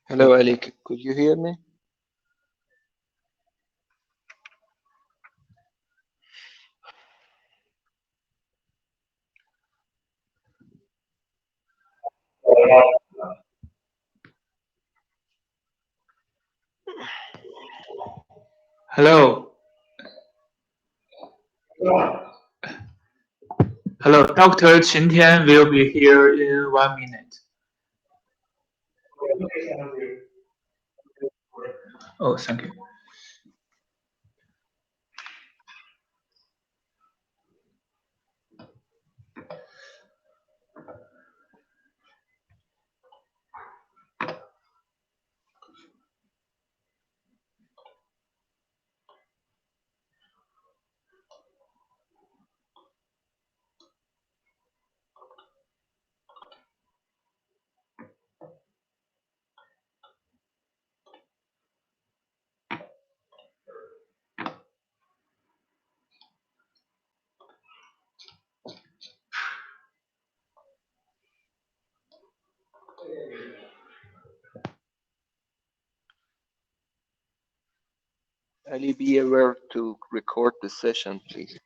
Hello, Ali. Could you hear me? Hello. Hello, Dr. Qin Tian will be here in 1 minute. Oh, thank you. Ali, be aware to record the session, please.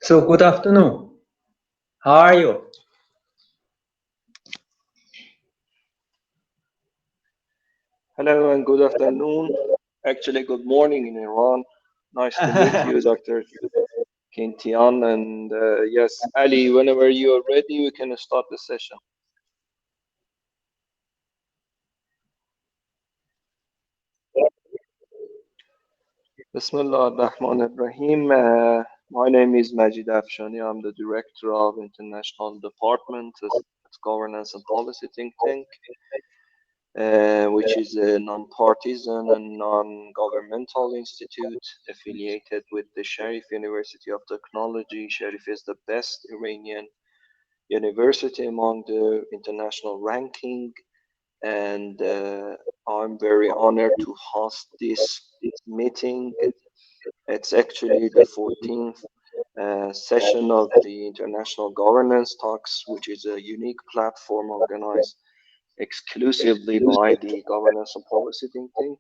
So, good afternoon. How are you? Hello and good afternoon. Actually, good morning in Iran. Nice to meet you, Dr. Tian. And yes, Ali, whenever you are ready, we can start the session. Bismillah ar-Rahman ar-Rahim. My name is Mejid Afshani. I'm the director of International Department at Governance and Policy Think Tank, which is a non-partisan and non-governmental institute affiliated with the Sharif University of Technology. Sharif is the best Iranian university among the international ranking, and I'm very honored to host this meeting. It's actually the 14th session of the International Governance Talks, which is a unique platform organized exclusively by the Governance and Policy Think Tank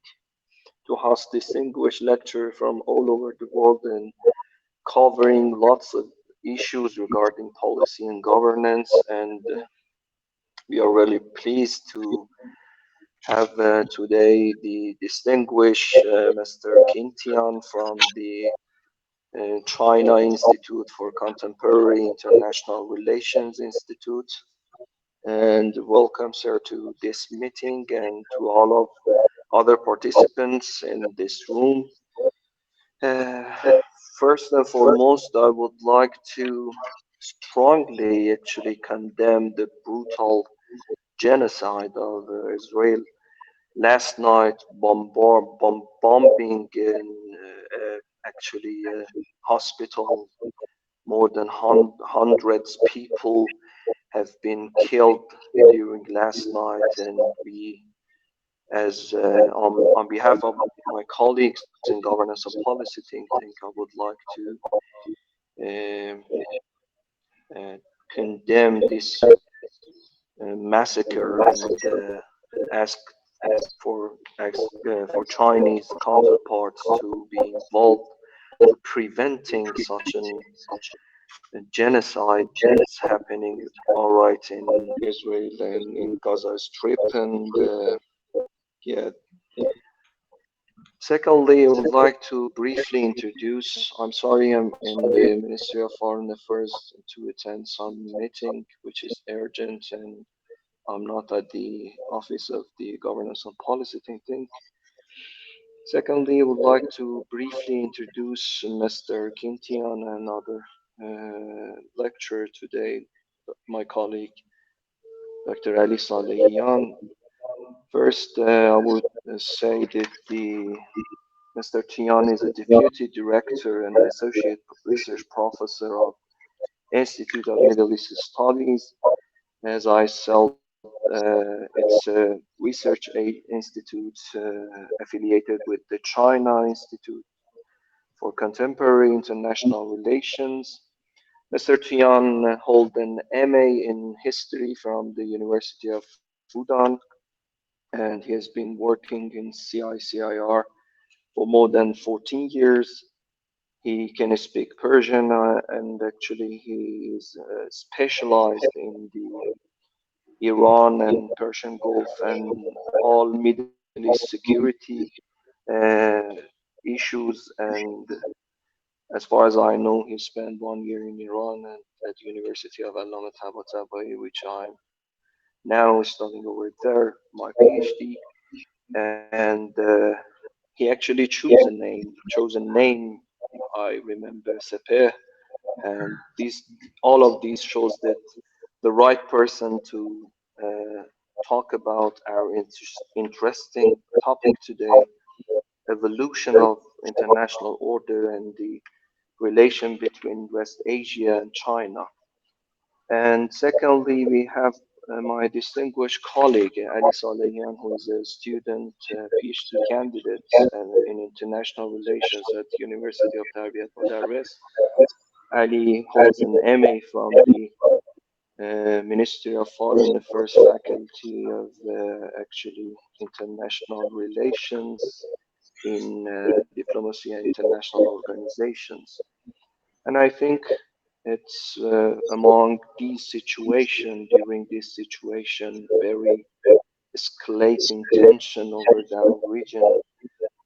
to host distinguished lecturers from all over the world and covering lots of issues regarding policy and governance. And we are really pleased to have today the distinguished Mr. Tian from the China Institute for Contemporary International Relations Institute. And welcome, sir, to this meeting and to all of other participants in this room. First and foremost, I would like to strongly actually condemn the brutal genocide of Israel last night, bombing in actually a hospital. More than hundreds people have been killed during last night, and we, as on behalf of my colleagues in governance and policy think tank, I would like to um, condemn this massacre and ask for Chinese counterparts to be involved to preventing such a genocide that's happening all right in Israel and in Gaza Strip. And yeah, secondly, I would like to briefly introduce, I'm sorry, I'm in the Ministry of Foreign Affairs to attend some meeting which is urgent, and I'm not at the office of the Governance and Policy Think Tank. Secondly, I would like to briefly introduce Mr. Tian, another lecturer today, my colleague, Dr. Ali Salehyan. First, I would say that Mr. Tian is a deputy director and associate research professor of Institute of Middle East Studies. As I said, it's a research institute affiliated with the China Institute for Contemporary International Relations. Mr. Tian holds an MA in history from the University of Fudan, and he has been working in CICIR for more than 14 years. He can speak Persian, and actually he is specialized in the Iran and Persian Gulf and all Middle East security uh, issues. And as far as I know, he spent 1 year in Iran and at the University of Allama Tabatabai, which I'm now studying over there, my PhD. And he actually chose a name. I remember Sepeh, and all of these shows that the right person to talk about our interesting topic today, evolution of international order and the relation between West Asia and China. And secondly, we have my distinguished colleague, Ali Salehyan, who is a student, PhD candidate in international relations at the University of Tarbiyat Modarres. Ali holds an MA from the Ministry of Foreign Affairs Faculty of actually International Relations in Diplomacy and International Organizations. And I think it's among these situations, during this situation, very escalating tension over the region,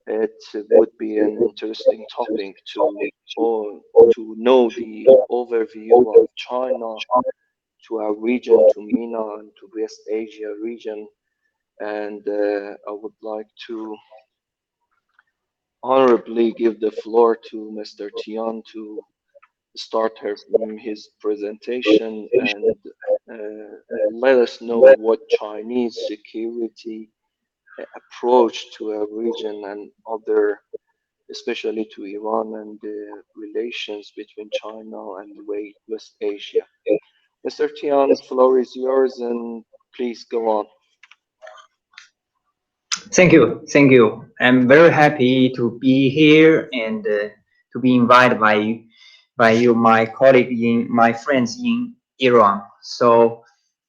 it would be an interesting topic to know the overview of China to our region, to MENA and to West Asia region. And I would like to honorably give the floor to Mr. Tian to start his presentation and let us know what Chinese security approach to a region and other, especially to Iran and the relations between China and West Asia. Mr. Tian, floor is yours, and please go on. Thank you. Thank you. I'm very happy to be here and to be invited by you, my colleague my friends in Iran. So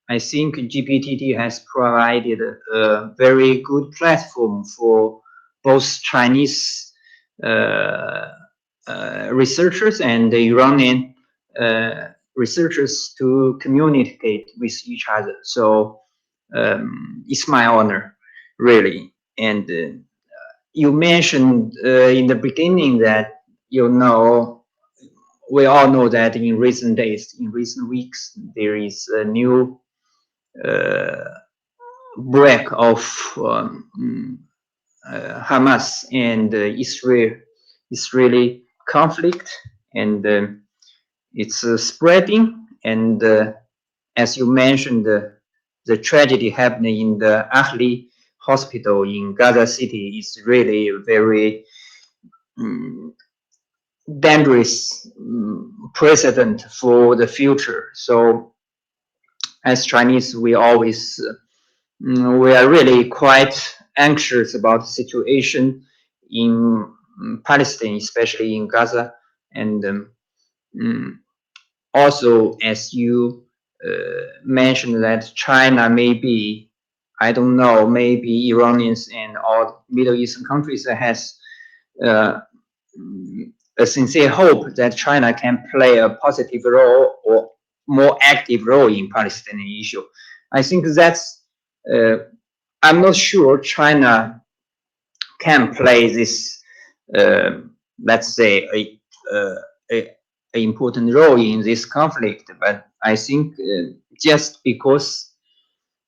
I think GPTT has provided a very good platform for both Chinese researchers and the Iranian researchers to communicate with each other. So it's my honor, really. And you mentioned in the beginning that, we all know that in recent days, in recent weeks, there is a new break of Hamas and Israeli conflict, and it's spreading. And as you mentioned, the tragedy happening in the Ahli hospital in Gaza City is really a very dangerous precedent for the future. So as Chinese, we always we are really quite anxious about the situation in Palestine, especially in Gaza. And also, as you mentioned, that China maybe, I don't know, maybe Iranians and all Middle Eastern countries has a sincere hope that China can play a positive role or more active role in Palestinian issue. I think that's, I'm not sure China can play this, let's say, a important role in this conflict. But I think just because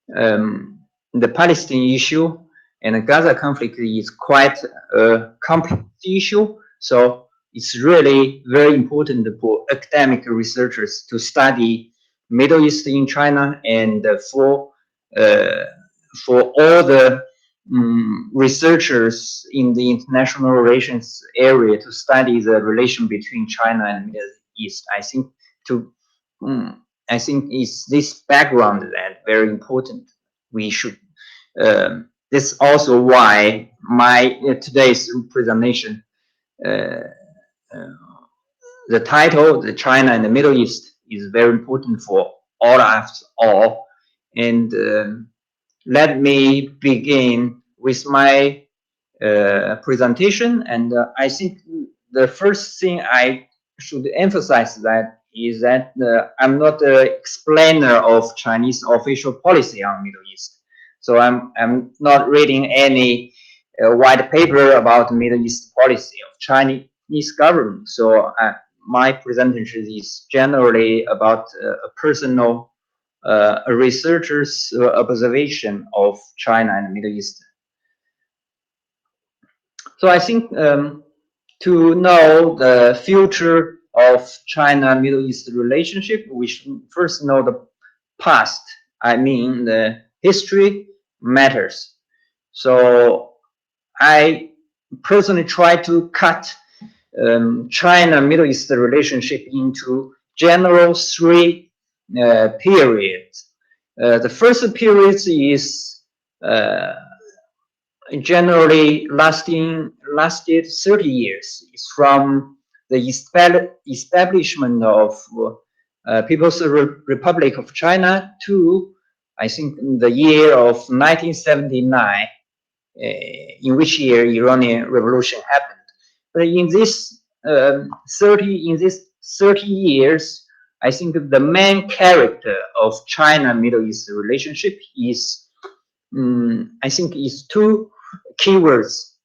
the Palestinian issue and the Gaza conflict is quite a complex issue, so it's really very important for academic researchers to study Middle East in China, and for all the researchers in the international relations area to study the relation between China and Middle East. I think it's this background that very important. We should. This is also why my today's presentation, the title, the China and the Middle East, is very important for all of us all. And let me begin with my presentation. And I think the first thing I should emphasize that is that I'm not an explainer of Chinese official policy on Middle East. So I'm not reading any white paper about Middle East policy of Chinese government. So my presentation is generally about a personal a researcher's observation of China and Middle East. So I think to know the future of China-Middle East relationship, we should first know the past. I mean, the history matters. So I personally try to cut China-Middle East relationship into general three periods. The first period is generally lasted 30 years. It's from the establishment of People's Republic of China to, I think, the year of 1979, in which year Iranian Revolution happened. But in this 30 years, I think the main character of China-Middle East relationship is, I think, is two keywords.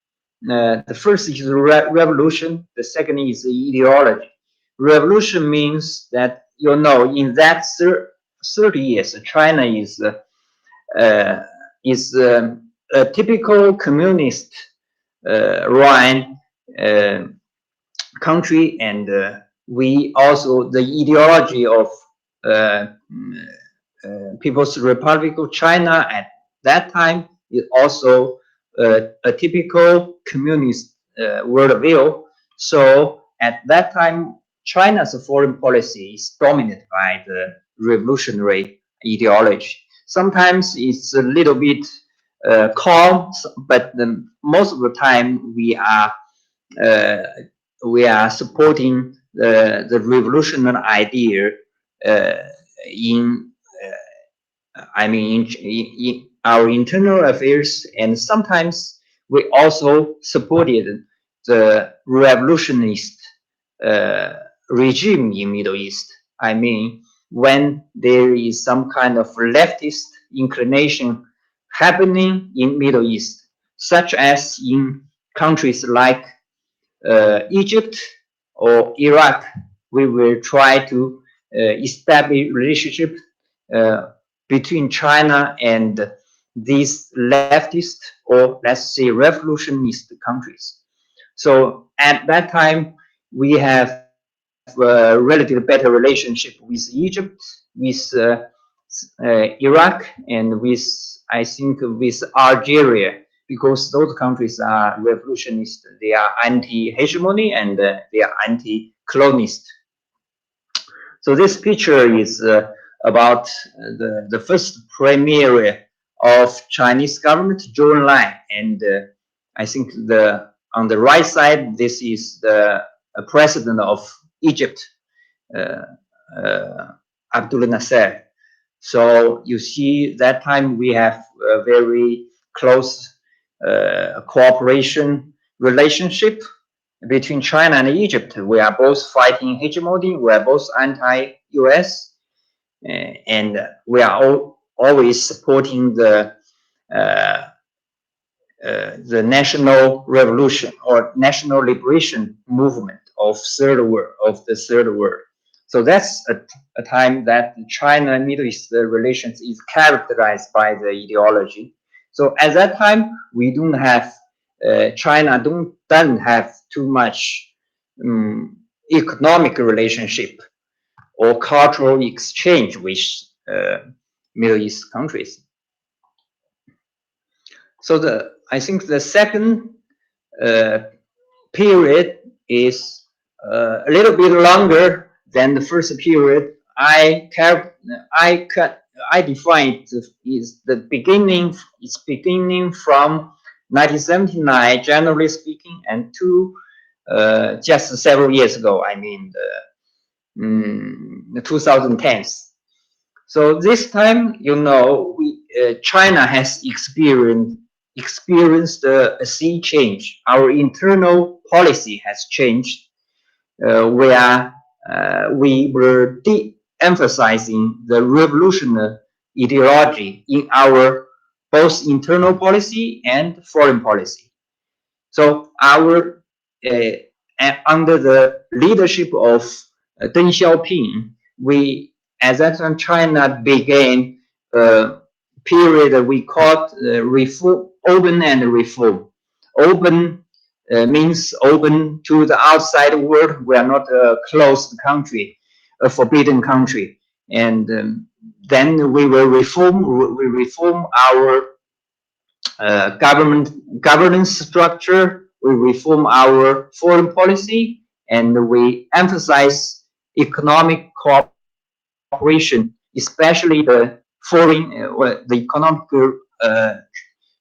The first is revolution. The second is ideology. Revolution means that, in that 30 years, China is a typical communist run country, and we also, the ideology of People's Republic of China at that time is also a typical communist worldview. So at that time, China's foreign policy is dominated by the revolutionary ideology. Sometimes it's a little bit calm, but most of the time we are supporting the revolutionary idea in in our internal affairs, and sometimes we also supported the revolutionist regime in Middle East. I mean, when there is some kind of leftist inclination happening in Middle East, such as in countries like Egypt or Iraq, we will try to establish relationship between China and these leftist or let's say revolutionist countries. So at that time, we have relatively better relationship with Egypt, with Iraq, and with, I think, with Algeria, because those countries are revolutionist. They are anti-hegemony and they are anti-colonist. So this picture is about the first premiere of Chinese government, Zhou Enlai, and I think on the right side, this is the president of Egypt, Abdul Nasser. So you see, that time we have a very close cooperation relationship between China and Egypt. We are both fighting hegemony. We are both anti-US, and we are always supporting the national revolution or national liberation movement of the third world. So that's a time that China and Middle East relations is characterized by the ideology. So at that time, we don't have China doesn't have too much economic relationship or cultural exchange with Middle East countries. So I think the second period is a little bit longer than the first period. I define it is the beginning. It's beginning from 1979, generally speaking, and to just several years ago. I mean, the 2010s. So this time, you know, China has experienced a sea change. Our internal policy has changed, where we were de-emphasizing the revolutionary ideology in our both internal policy and foreign policy. So our under the leadership of Deng Xiaoping, at that time China began a period we called reform, open and reform. Open means open to the outside world. We are not a closed country, a forbidden country. And then we will reform our governance structure. We reform our foreign policy, and we emphasize economic cooperation, especially the foreign, the economic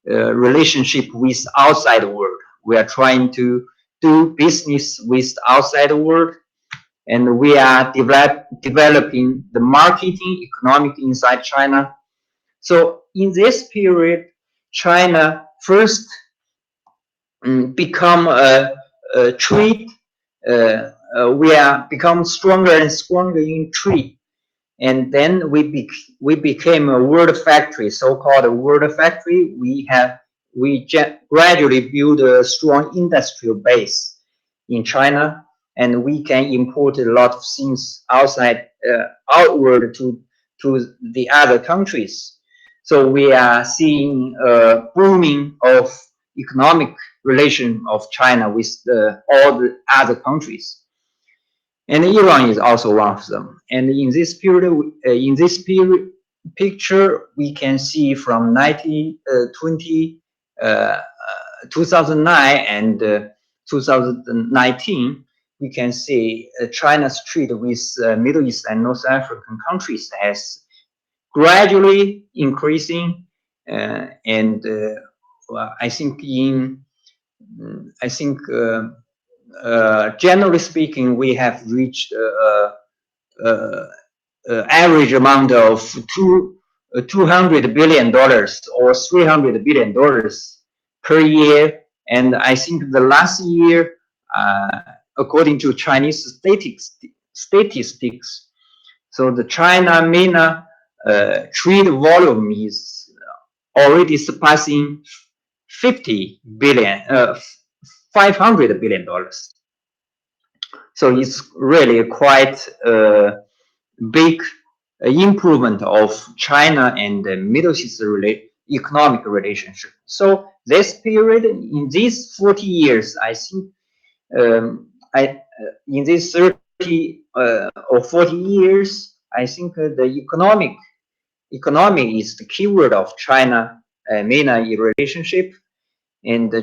relationship with outside world. We are trying to do business with outside world, and we are developing the marketing economic inside China. So in this period, China first become a trade. We are become stronger and stronger in trade, and then we became a world factory, so-called a world factory. We gradually build a strong industrial base in China, and we can import a lot of things outward to the other countries. So we are seeing a booming of economic relation of China with all the other countries, and Iran is also one of them. And in this period, picture, we can see from 2009 and 2019, we can see China's trade with Middle East and North African countries has gradually increasing, and I think generally speaking, we have reached average amount of $200 billion or $300 billion per year. And I think the last year, according to Chinese statistics, so the China-MENA trade volume is already surpassing $500 billion. So it's really quite big improvement of China and the Middle East economic relationship. So this period, in these 40 years, I think in these 30 or 40 years, I think the economy is the keyword of China-MENA relationship, and I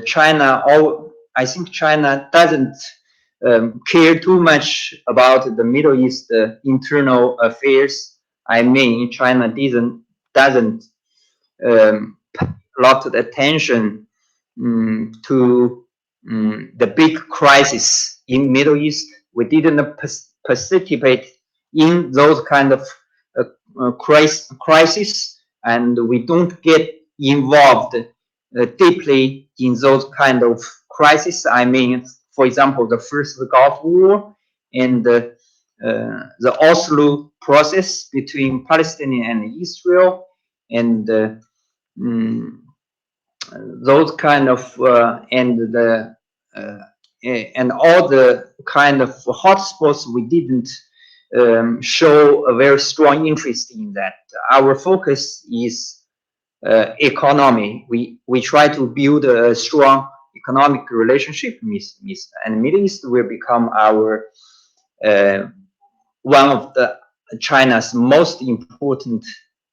think China doesn't care too much about the Middle East internal affairs. I mean, China doesn't lot of attention to the big crisis in Middle East. We didn't participate in those kind of crisis, and we don't get involved deeply in those kind of crisis. I mean, for example, the first Gulf War and the Oslo process between Palestinian and Israel, and those kind of and all the kind of hotspots. We didn't show a very strong interest in that. Our focus is economy. We try to build a strong economic relationship and Middle East will become our one of the China's most important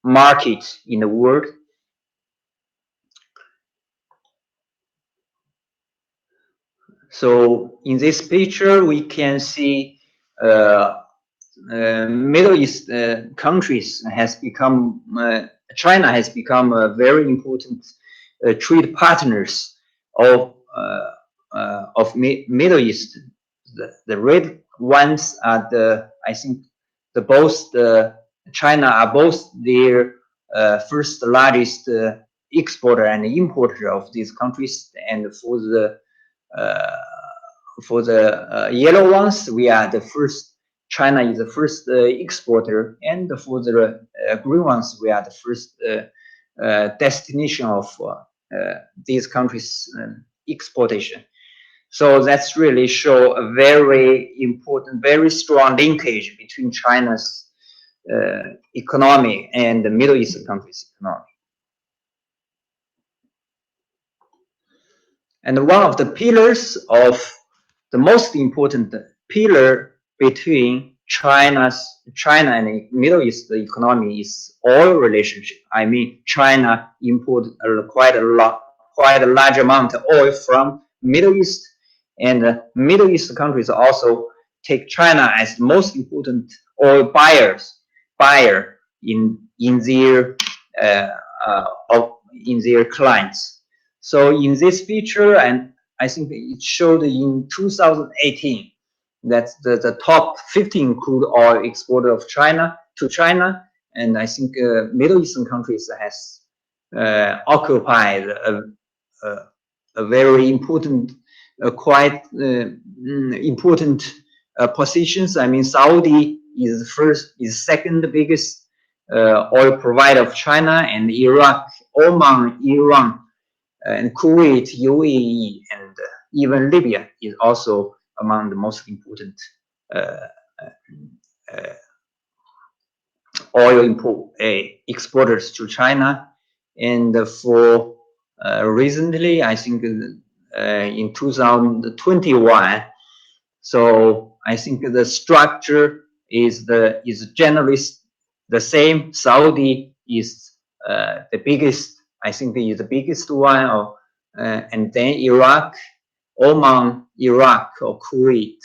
market in the world. So in this picture, we can see Middle East countries has become China has become a very important trade partners of Middle East. The red ones are I think China are both their first largest exporter and importer of these countries, and for the yellow ones, we are the first. China is the first exporter, and for the green ones, we are the first destination of these countries' exportation. So that's really show a very important, very strong linkage between China's economy and the Middle East countries' economy. And one of the pillars of the most important pillar between China and the Middle East economy is oil relationship. I mean, China import quite a large amount of oil from Middle East, and Middle East countries also take China as the most important oil buyer in their clients. So in this picture, and I think it showed in 2018 that the top 15 crude oil exporter of China to China, and I think Middle Eastern countries has occupied a very important, quite important positions. I mean, Saudi is second biggest oil provider of China, and Iraq, Oman, Iran, and Kuwait, UAE, and even Libya is also among the most important oil exporters to China. And for recently, I think in 2021, so I think the structure is generally the same. Saudi is the biggest. I think is the biggest one, and then Iraq, Oman, Iraq, or Kuwait,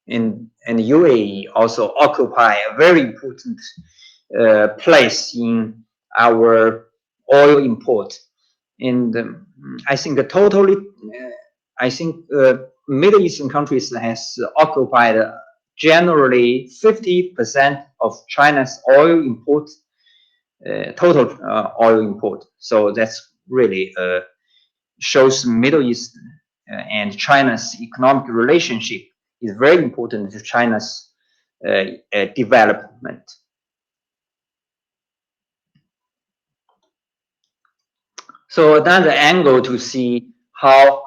and UAE also occupy a very important place in our oil import. And I think Middle Eastern countries has occupied generally 50% of China's oil import, total oil import. So that's really shows Middle East and China's economic relationship is very important to China's development. So another angle to see how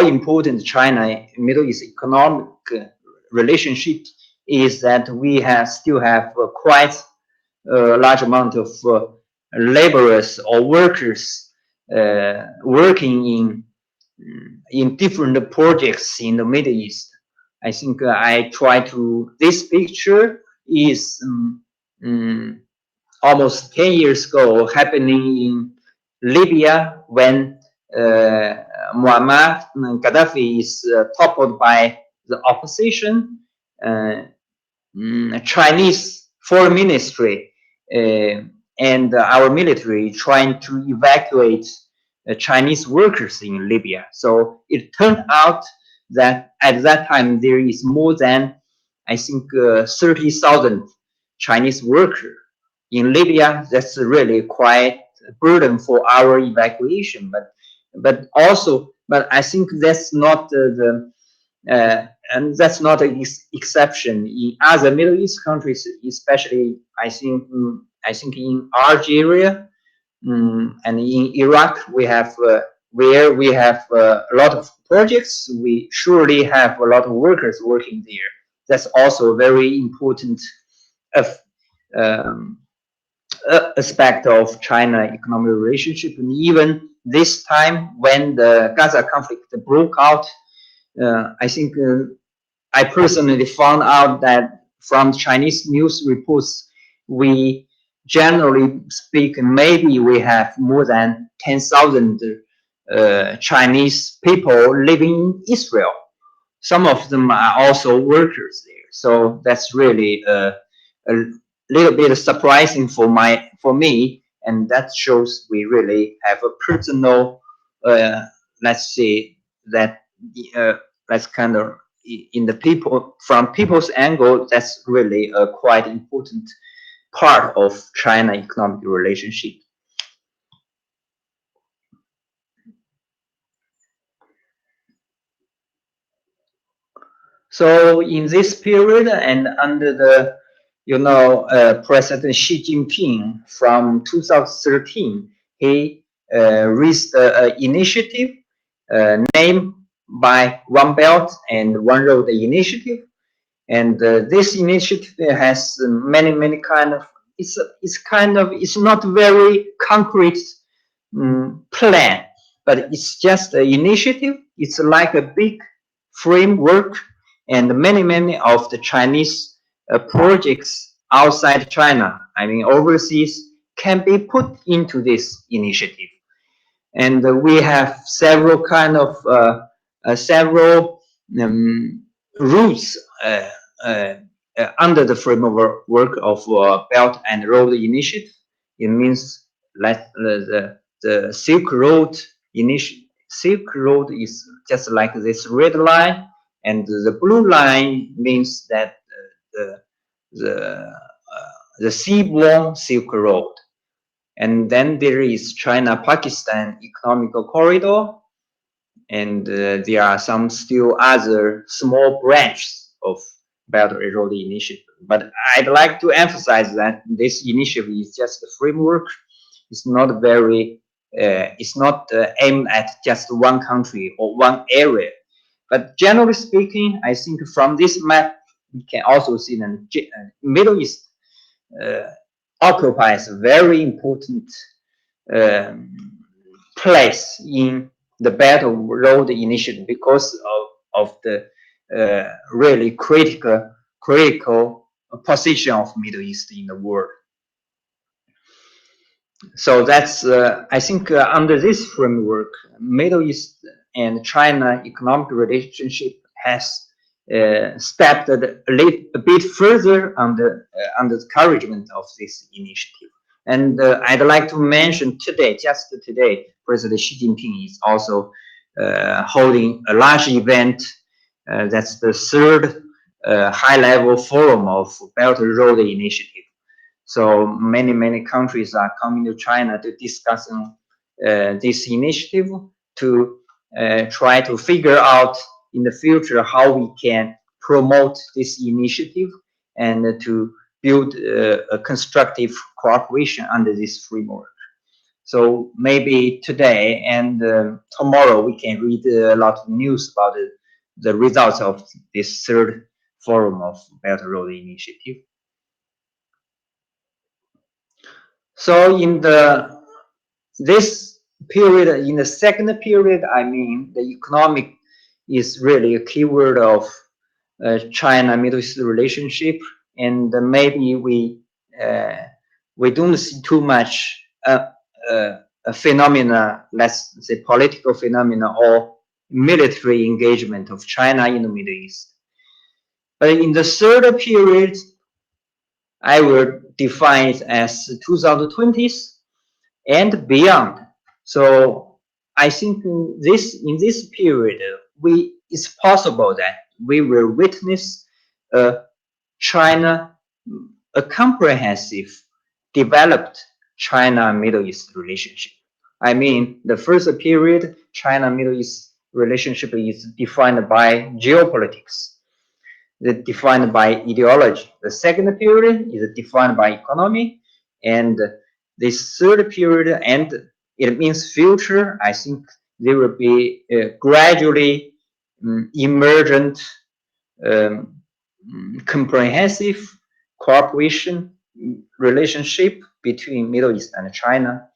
important China Middle East economic relationship is that we still have quite a large amount of laborers or workers working in different projects in the Middle East. I think this picture is almost 10 years ago happening in Libya when Muammar Gaddafi is toppled by the opposition. Chinese foreign ministry and our military trying to evacuate Chinese workers in Libya. So it turned out that at that time there is more than, I think, 30,000 Chinese workers in Libya. That's really quite a burden for our evacuation. But I think that's not and that's not an exception in other Middle East countries, especially I think in Algeria and in Iraq we have where we have a lot of projects. We surely have a lot of workers working there. That's also a very important aspect of China economic relationship. And even this time when the Gaza conflict broke out, I think I personally found out that from Chinese news reports, we generally speak, maybe we have more than 10,000 Chinese people living in Israel. Some of them are also workers there. So that's really a little bit surprising for me, and that shows we really have a personal, let's say that that's kind of in the from people's angle, that's really a quite important part of China economic relationship. So in this period and under the President Xi Jinping from 2013, he raised an initiative named by One Belt and One Road initiative, and this initiative has many kind of it's not very concrete plan, but it's just an initiative. It's like a big framework, and many of the Chinese projects outside China, I mean overseas, can be put into this initiative. And we have several kind of routes under the framework of Belt and Road Initiative. It means like the Silk Road initiative. Silk Road is just like this red line, and the blue line means that the seaborne Silk Road. And then there is China-Pakistan Economic Corridor, and there are some still other small branches of Belt and Road Initiative. But I'd like to emphasize that this initiative is just a framework. It's not very, it's not aimed at just one country or one area. But generally speaking, I think from this map, we can also see that Middle East occupies a very important place in the Belt and Road Initiative because of the really critical position of Middle East in the world. So that's I think under this framework, Middle East and China economic relationship has stepped a bit further under the encouragement of this initiative. And I'd like to mention today, just today, President Xi Jinping is also holding a large event. That's the third high-level forum of Belt and Road Initiative. So many countries are coming to China to discuss this initiative, to try to figure out in the future how we can promote this initiative and to build a constructive cooperation under this framework. So maybe today and tomorrow we can read a lot of news about the results of this third forum of Belt and Road Initiative. So in this period, in the second period, I mean, the economic is really a keyword of China-Middle East relationship, and maybe we don't see too much a phenomena, let's say political phenomena or military engagement of China in the Middle East. But in the third period, I will define it as 2020s and beyond. So I think in this period, it's possible that we will witness China, a comprehensive, developed China-Middle East relationship. I mean, the first period, China-Middle East relationship is defined by geopolitics, defined by ideology. The second period is defined by economy, and this third period, and it means future, I think there will be gradually emergent comprehensive cooperation relationship between Middle East and China.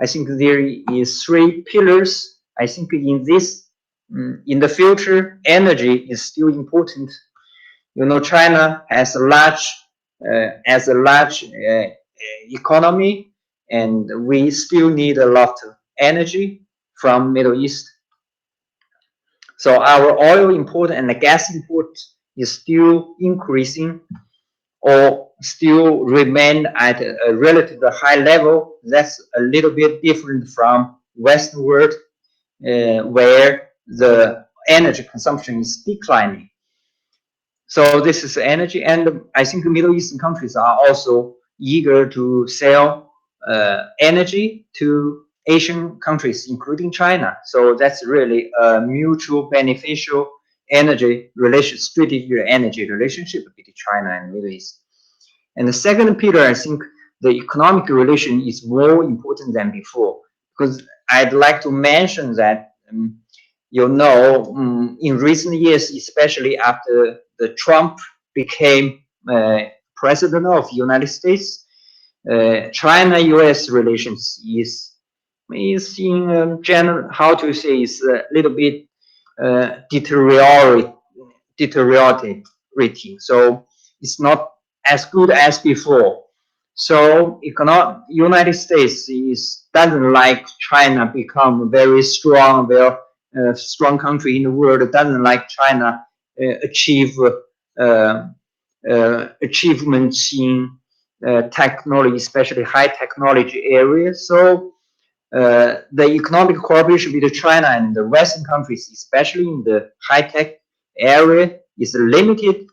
I think there is three pillars. I think in this, in the future, energy is still important. You know, China has a large economy, and we still need a lot of energy from Middle East. So our oil import and the gas import is still increasing, or still remain at a relatively high level. That's a little bit different from Western world, where the energy consumption is declining. So this is energy, and I think the Middle Eastern countries are also eager to sell energy to Asian countries, including China. So that's really a mutual beneficial energy relation, strategic energy relationship between China and Middle East. And the second pillar, I think the economic relation is more important than before, because I'd like to mention that, you know, in recent years, especially after the Trump became president of the United States, China-U.S. relations is in general, how to say, is a little bit deteriorating. So it's not as good as before. So United States doesn't like China become very strong, strong country in the world. It doesn't like China achieve achievements in technology, especially high technology areas. So the economic cooperation between China and the Western countries, especially in the high-tech area, is limited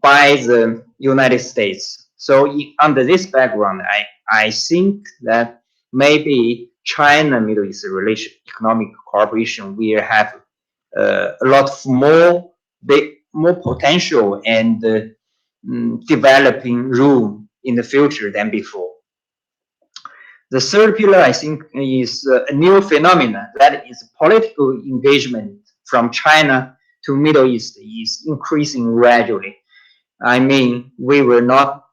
by the United States. So under this background, I think that maybe China-Middle East relation, economic cooperation will have a lot more potential and developing room in the future than before. The third pillar, I think, is a new phenomenon, that is political engagement from China to Middle East is increasing gradually. I mean, we will not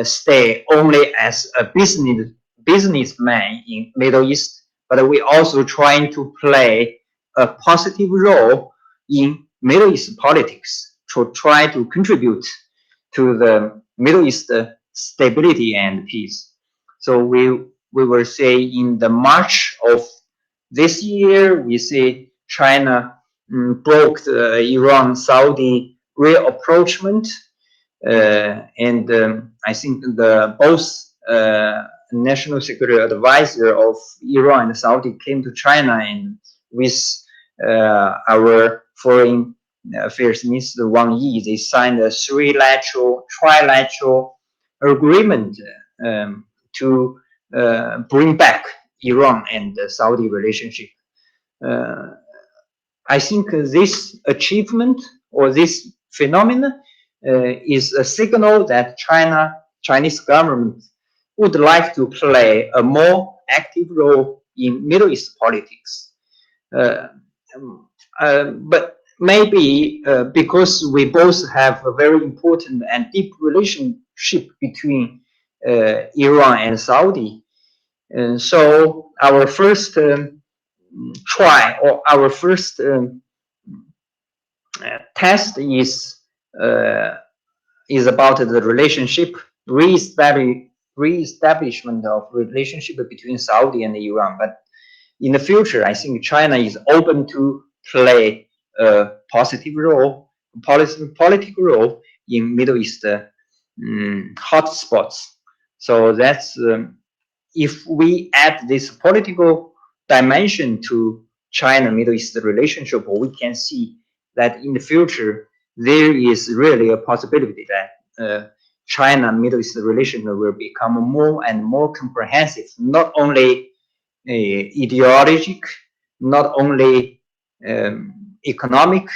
stay only as a businessman in Middle East, but we also trying to play a positive role in Middle East politics to try to contribute to the Middle East stability and peace. So we will say in the March of this year, we see China broke the Iran-Saudi reapproachment, and I think both national security advisor of Iran and Saudi came to China, and with our foreign affairs minister Wang Yi, they signed a trilateral agreement to bring back Iran and the Saudi relationship. I think this achievement or this phenomenon is a signal that Chinese government would like to play a more active role in Middle East politics. But maybe because we both have a very important and deep relationship between Iran and Saudi, so our first try or our first test is about the relationship re-establishment of relationship between Saudi and Iran. But in the future, I think China is open to play a positive role, political role in Middle East hotspots. So that's if we add this political dimension to China-Middle East relationship, we can see that in the future there is really a possibility that China-Middle East relationship will become more and more comprehensive, not only ideologic, not only economic,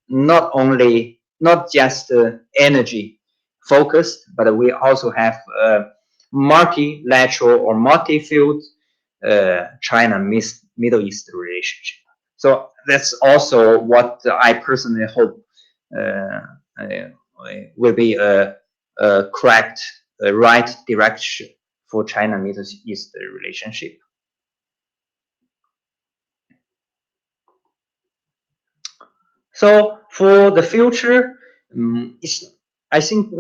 not just energy focused, but we also have multilateral or multi-field China-Middle East relationship. So that's also what I personally hope will be a correct, right direction for China-Middle East relationship. So for the future, I think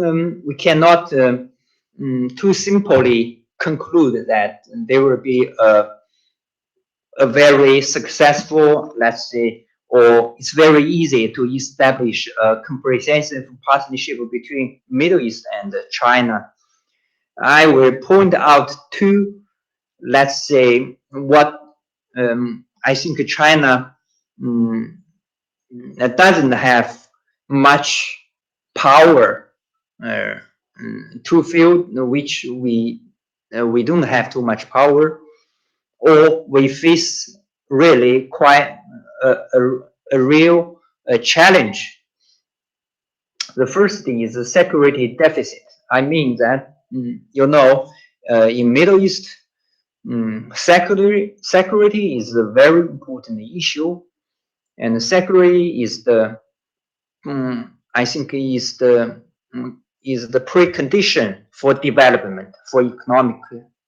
we cannot too simply conclude that there will be a very successful, let's say, or it's very easy to establish a comprehensive partnership between Middle East and China. I will point out two, let's say, what I think China doesn't have much power to field, which we don't have too much power, or we face really quite a real challenge. The first thing is the security deficit. I mean that in Middle East, security is a very important issue, and security is the I think is the precondition for development, for economic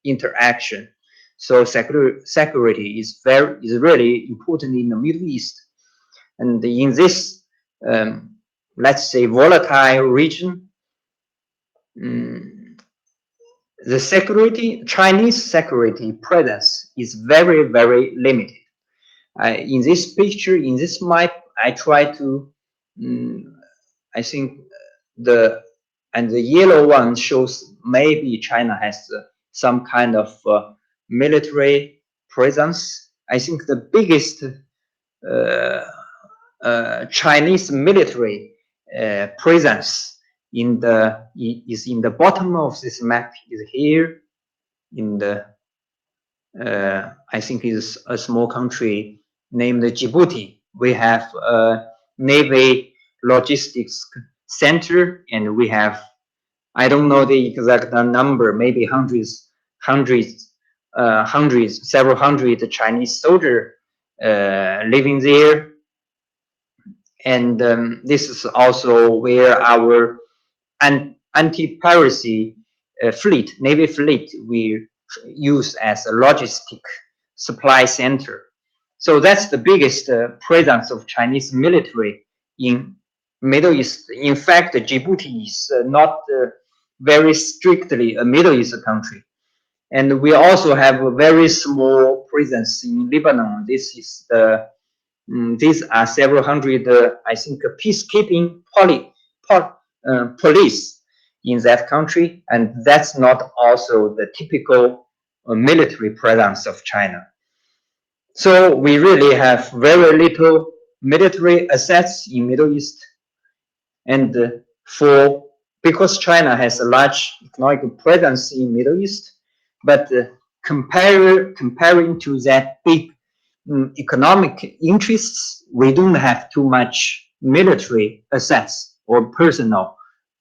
interaction. So security is really important in the Middle East, and in this let's say volatile region, the Chinese security presence is very, very limited. In this picture, in this map, I try to I think the yellow one shows maybe China has some kind of military presence. I think the biggest Chinese military presence is in the bottom of this map, is here in the I think is a small country named Djibouti. We have a Navy logistics center, and we have, I don't know the exact number, maybe several hundred Chinese soldiers living there. And this is also where our anti-piracy fleet, Navy fleet, we use as a logistic supply center. So that's the biggest presence of Chinese military in Middle East. In fact, Djibouti is not very strictly a Middle East country. And we also have a very small presence in Lebanon. This is these are several hundred, I think, peacekeeping police in that country, and that's not also the typical military presence of China. So we really have very little military assets in Middle East, and because China has a large economic presence in Middle East, but comparing to that big economic interests, we don't have too much military assets or personnel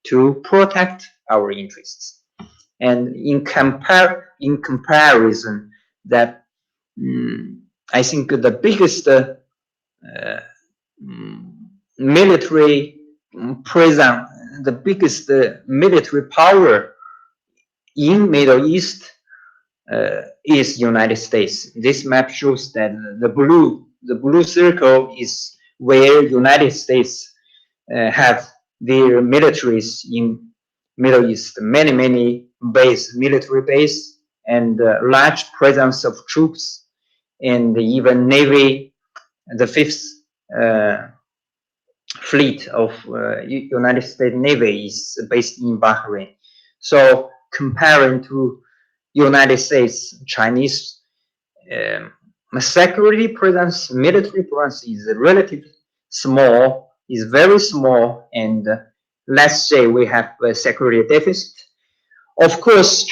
to protect our interests. And in comparison, that I think the biggest military presence, the biggest military power in Middle East is United States. This map shows that the blue circle is where United States have their militaries in Middle East, many military base, and large presence of troops, and even Navy. The fifth fleet of United States Navy is based in Bahrain. So comparing to United States, Chinese security presence, military presence is relatively small, is very small, and let's say we have a security deficit. Of course,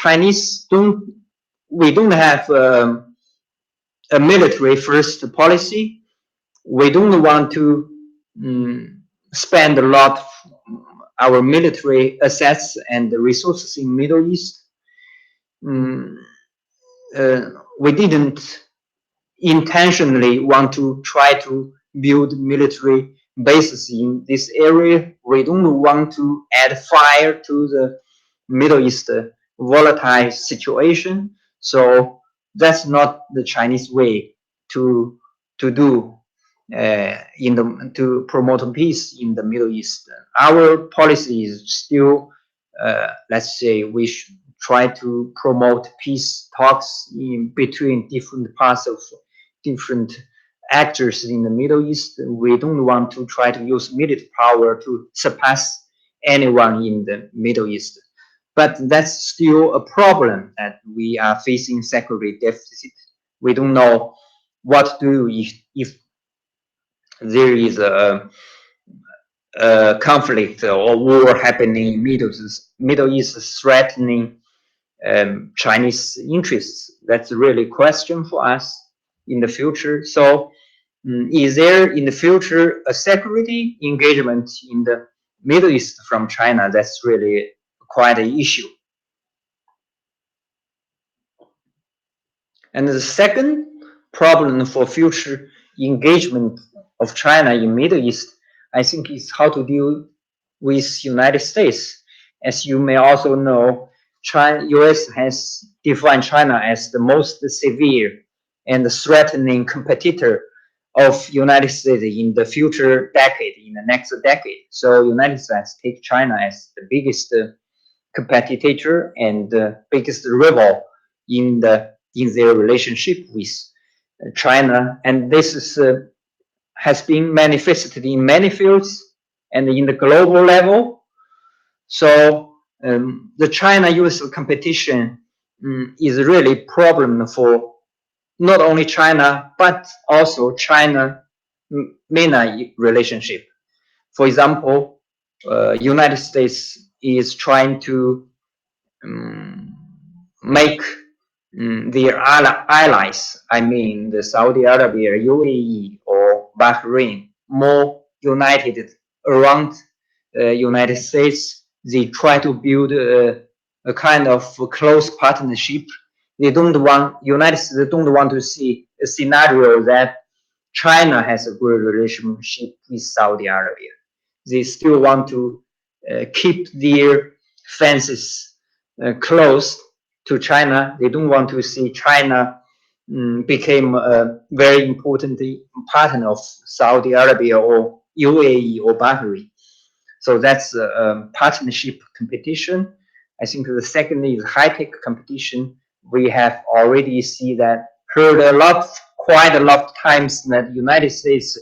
we don't have a military first policy. We don't want to spend a lot of our military assets and resources in Middle East. We didn't intentionally want to try to build military bases in this area. We don't want to add fire to the Middle East volatile situation. So that's not the Chinese way to do to promote peace in the Middle East. Our policy is still, let's say, we should try to promote peace talks in between different parts of different actors in the Middle East. We don't want to try to use military power to surpass anyone in the Middle East. But that's still a problem that we are facing security deficit. We don't know what to do if there is a conflict or war happening in Middle East threatening Chinese interests. That's really a question for us in the future. So is there in the future a security engagement in the Middle East from China? That's really quite an issue. And the second problem for future engagement of China in Middle East, I think, is how to deal with United States. As you may also know, US has defined China as the most severe and threatening competitor of United States in the future decade, in the next decade. So United States take China as the biggest competitor and the biggest rival in their relationship with China, and this is has been manifested in many fields and in the global level. So the China-US competition is really a problem for not only China but also China-MENA relationship. For example, United States is trying to make their allies, I mean the Saudi Arabia, UAE, or Bahrain, more united around United States. They try to build a kind of close partnership. United States don't want to see a scenario that China has a good relationship with Saudi Arabia. They still want to keep their fences closed to China. They don't want to see China became a very important partner of Saudi Arabia or UAE or Bahrain. So that's a partnership competition. I think the second is high-tech competition. We have already heard quite a lot of times that the United States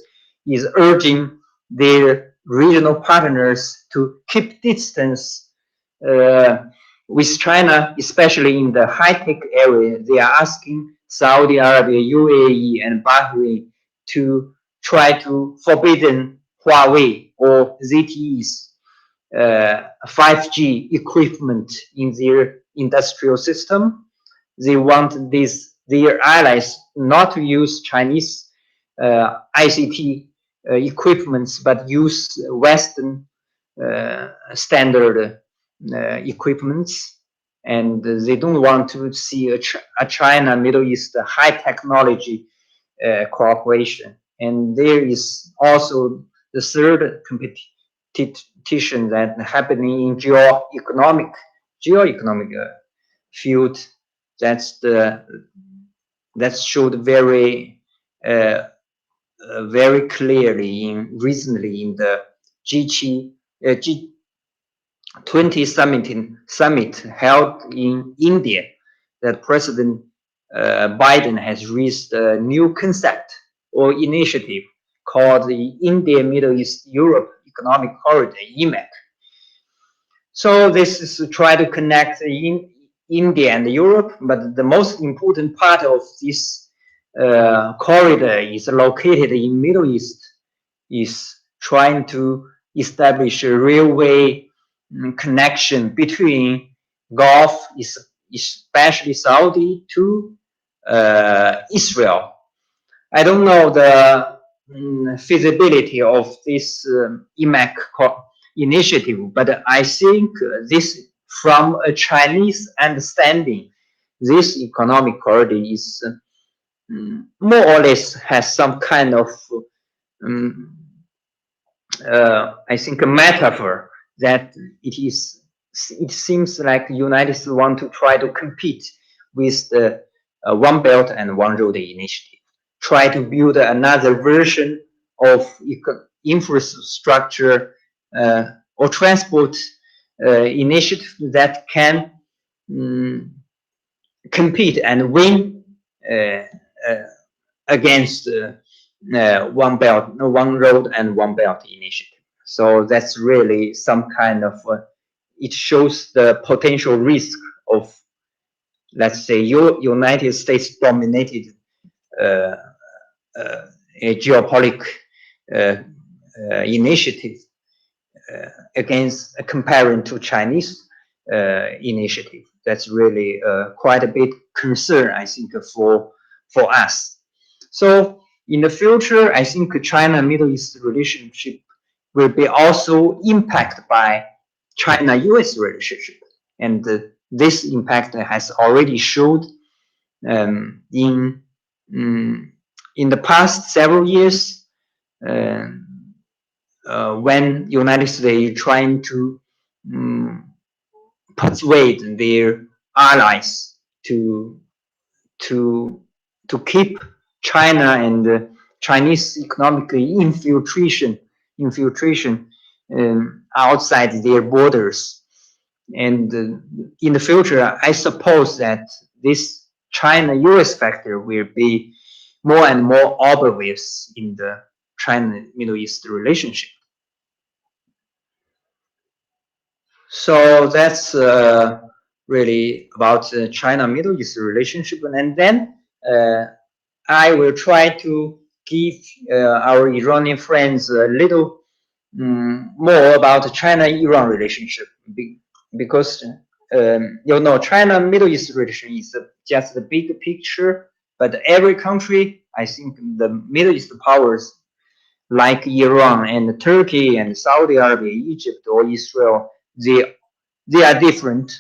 is urging their regional partners to keep distance with China, especially in the high-tech area, they are asking Saudi Arabia, UAE, and Bahrain to try to forbidden Huawei or ZTE's 5G equipment in their industrial system. They want their allies not to use Chinese ICT equipments, but use Western standard equipments, and they don't want to see a China Middle East high technology cooperation. And there is also the third competition that happening in geoeconomic field. That showed very very clearly recently in the G20 summit held in India, that President Biden has raised a new concept or initiative called the India Middle East Europe Economic Corridor, EMEC. So this is to try to connect India and Europe, but the most important part of this corridor is located in Middle East, is trying to establish a railway connection between Gulf, especially Saudi, to Israel. I don't know the feasibility of this EMEC initiative, but I think this, from a Chinese understanding, this economic corridor is more or less has some kind of I think a metaphor that it seems like the United States want to try to compete with the One Belt and One Road initiative, try to build another version of infrastructure or transport initiative that can compete and win against One Belt, One Road, and One Belt initiative. So that's really some kind of it shows the potential risk of, let's say, United States dominated a geopolitical initiative against comparing to Chinese initiative. That's really quite a big concern, I think, for us. So in the future, I think China-Middle East relationship will be also impacted by China-US relationship, and this impact has already showed in the past several years when United States trying to persuade their allies to keep China and Chinese economic infiltration outside their borders. And in the future, I suppose that this China-US factor will be more and more obvious in the China-Middle East relationship. So that's really about China-Middle East relationship. And then I will try to give our Iranian friends a little more about the China-Iran relationship, because China-Middle East relationship is just the big picture, but every country, I think the Middle East powers like Iran and Turkey and Saudi Arabia, Egypt or Israel, they are different,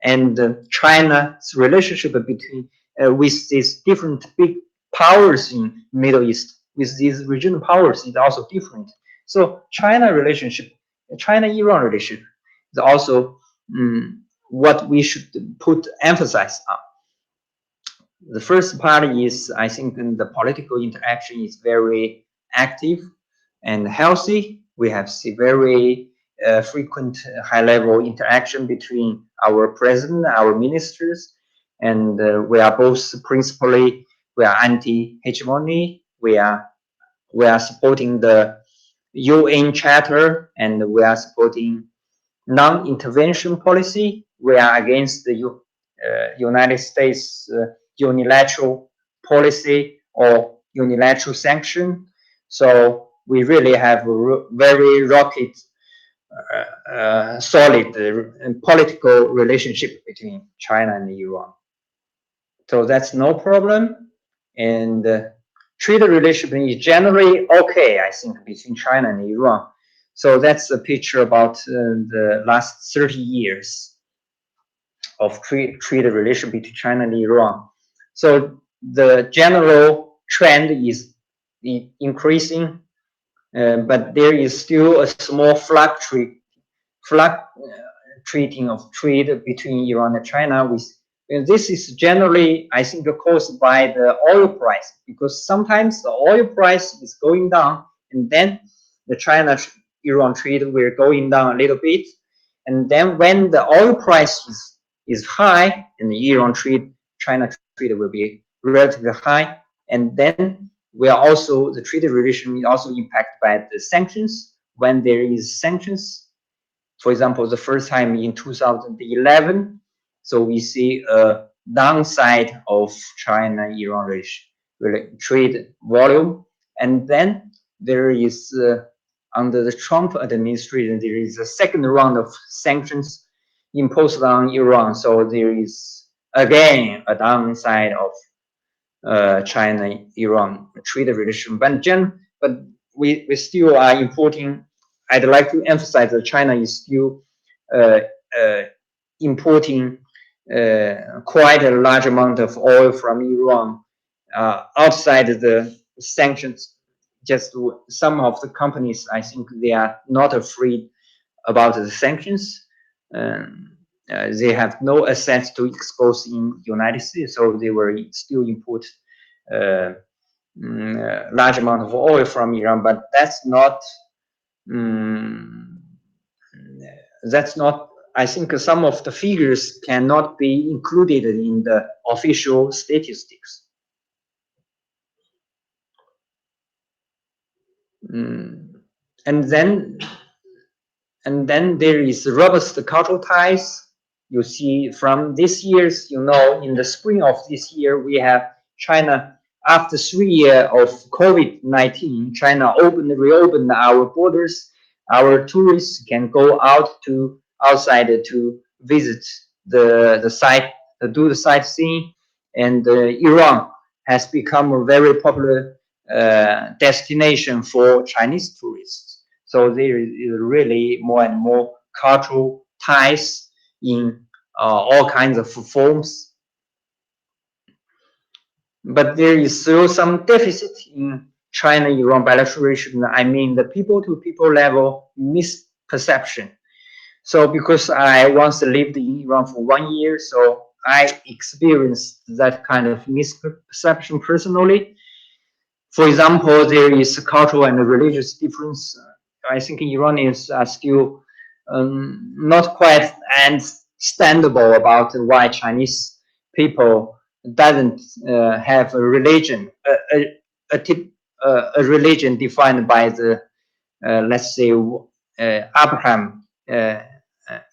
and China's relationship between with these different big powers in Middle East, with these regional powers, is also different. So China-Iran relationship is also what we should put emphasis on. The first part is, I think, the political interaction is very active and healthy. We have very frequent high-level interaction between our president, our ministers, and we are both principally, we are anti-hegemony. We are supporting the UN Charter, and we are supporting non-intervention policy. We are against the United States unilateral policy or unilateral sanction. So we really have a very solid political relationship between China and Iran. So that's no problem. And trade relationship is generally okay, I think, between China and Iran. So that's a picture about the last 30 years of trade relationship between China and Iran. So the general trend is increasing, but there is still a small fluctuating of trade between Iran and China. And this is generally, I think, caused by the oil price, because sometimes the oil price is going down, and then the China-Iran trade will going down a little bit, and then when the oil price is high, and the Iran trade, China trade will be relatively high, and then we are also, the trade relation is also impacted by the sanctions. When there is sanctions, for example, the first time in 2011, so we see a downside of China-Iran trade volume, and then there is under the Trump administration, there is a second round of sanctions imposed on Iran. So there is again a downside of China-Iran trade relation. But we still are importing. I'd like to emphasize that China is still importing quite a large amount of oil from Iran outside the sanctions. Just some of the companies, I think they are not afraid about the sanctions. They have no assets to expose in the United States, so they will still import large amount of oil from Iran. But that's not. I think some of the figures cannot be included in the official statistics. And then there is robust cultural ties. You see from this year's, in the spring of this year, we have China, after 3 years of COVID-19, China reopened our borders. Our tourists can go outside to visit the site, to do the sightseeing, and Iran has become a very popular destination for Chinese tourists. So there is really more and more cultural ties in all kinds of forms. But there is still some deficit in China-Iran bilateral relations. I mean, the people-to-people level misperception. So because I once lived in Iran for 1 year, so I experienced that kind of misperception personally. For example, there is cultural and religious difference. I think Iranians are still not quite understandable about why Chinese people doesn't have a religion, a religion defined by the let's say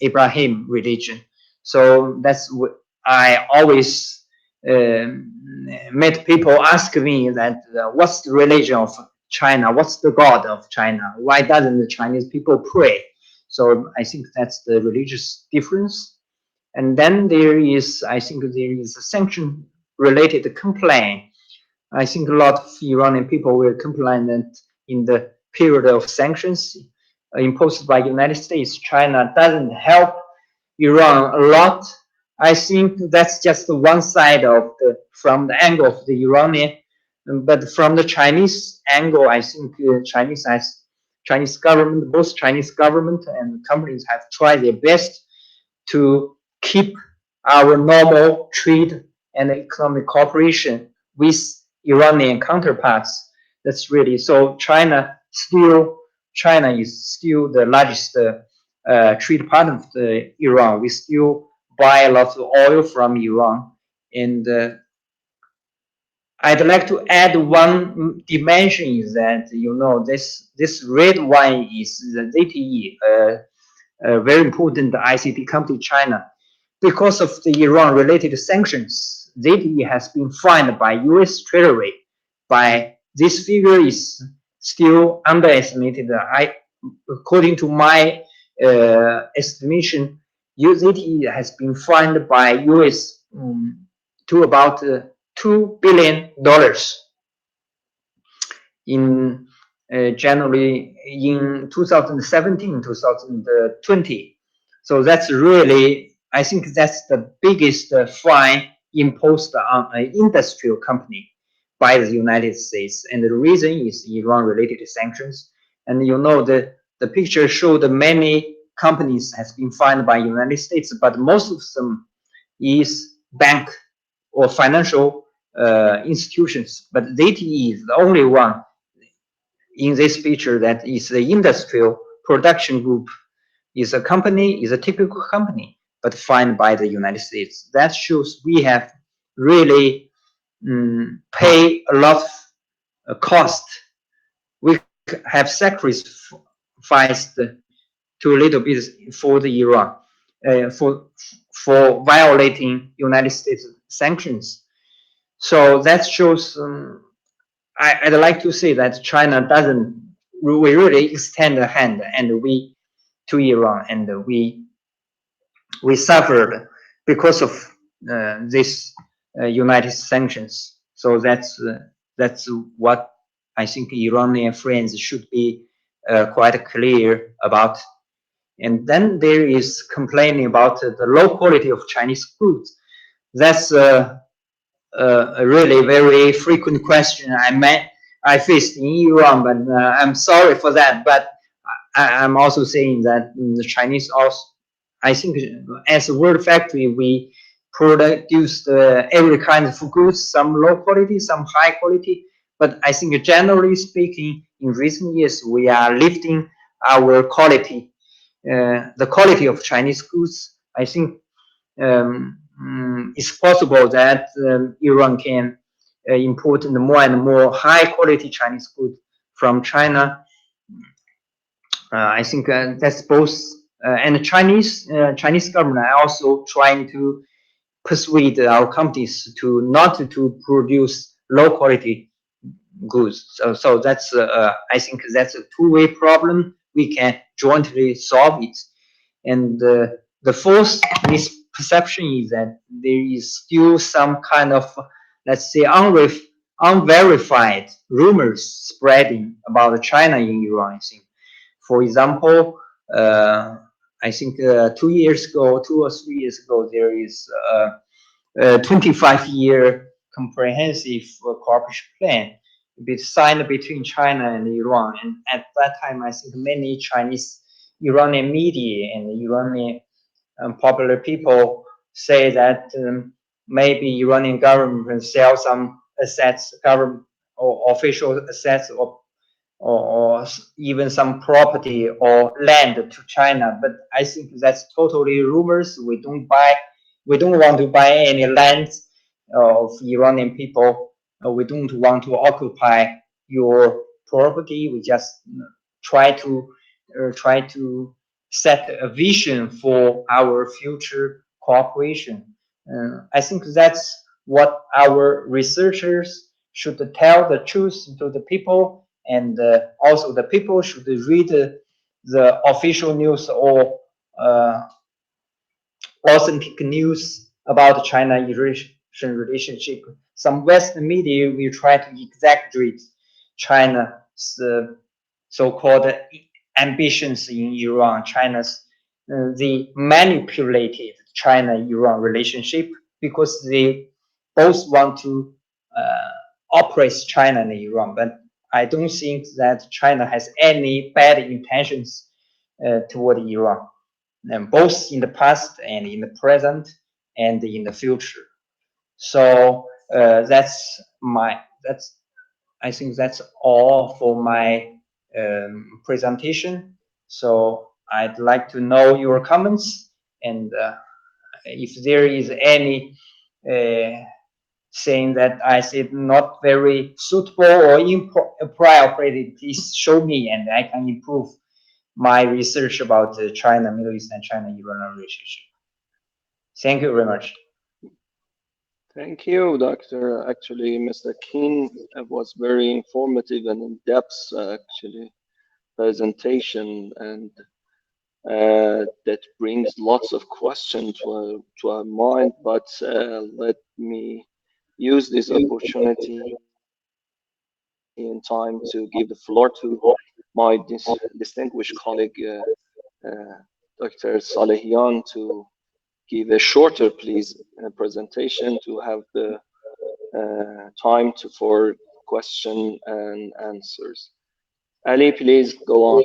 Abraham religion. So that's what I always met people ask me that what's the religion of China? What's the God of China? Why doesn't the Chinese people pray? So I think that's the religious difference. And then I think there is a sanction related complaint. I think a lot of Iranian people will complain that in the period of sanctions imposed by the United States, China doesn't help Iran a lot. I think that's just one side of from the angle of the Iranian, but from the Chinese angle, I think Chinese government, both Chinese government and companies have tried their best to keep our normal trade and economic cooperation with Iranian counterparts. That's really so. China is still the largest trade partner of Iran. We still buy a lot of oil from Iran, and I'd like to add one dimension is that this red wine is the ZTE, a very important ICT company in China. Because of the Iran-related sanctions, ZTE has been fined by U.S. Treasury. By this figure is still underestimated. According to my estimation, ZTE has been fined by U.S. To about $2 billion in January in 2017, 2020. So that's really, I think that's the biggest fine imposed on an industrial company by the United States. And the reason is Iran-related sanctions. And you know, the picture showed many companies has been fined by United States, but most of them is bank or financial institutions. But ZTE is the only one in this picture that is the industrial production group, is a company, is a typical company, but fined by the United States. That shows we have really pay a lot of cost. We have sacrificed too little bit for the Iran, for violating United States sanctions. So that shows. I'd like to say that China doesn't really extend a hand to Iran, and we suffered because of this United sanctions. So that's what I think Iranian friends should be quite clear about. And then there is complaining about the low quality of Chinese goods. That's a really very frequent question I faced in Iran, but I'm sorry for that. But I'm also saying that the Chinese also, I think, as a world factory, we produced every kind of goods, some low quality, some high quality. But I think generally speaking, in recent years, we are lifting our quality, the quality of Chinese goods. I think it's possible that Iran can import more and more high quality Chinese goods from China. I think that's both, and the Chinese government are also trying to persuade our companies to not to produce low quality goods. So that's I think that's a two-way problem. We can jointly solve it. And the fourth misperception is that there is still some kind of, let's say, unverified rumors spreading about China in Iran. I think, for example, I think 2 years ago, 2 or 3 years ago, there is a 25-year comprehensive cooperation plan signed between China and Iran. And at that time, I think many Chinese Iranian media and Iranian popular people say that maybe Iranian government will sell some assets, government or official assets, or even some property or land to China. But I think that's totally rumors. We don't want to buy any land of Iranian people. We don't want to occupy your property. We just try to set a vision for our future cooperation. I think that's what our researchers should tell the truth to the people, and also the people should read the official news or authentic news about China-Iran relationship. Some Western media will try to exaggerate China's so-called ambitions in Iran. They manipulated China-Iran relationship because they both want to operate China and Iran. But I don't think that China has any bad intentions toward Iran, and both in the past and in the present and in the future. So I think that's all for my presentation. So I'd like to know your comments, and if there is any saying that I said not very suitable or inappropriate, please show me and I can improve my research about the China, Middle East, and China-Iran relationship. Thank you very much. Thank you, Doctor. Actually, Mr. Keen was very informative and in-depth, actually, presentation, and that brings lots of questions to our mind. But let me use this opportunity in time to give the floor to my distinguished colleague, Dr. صالحیان, to give a shorter, please, presentation to have the time for question and answers. Ali, please go on.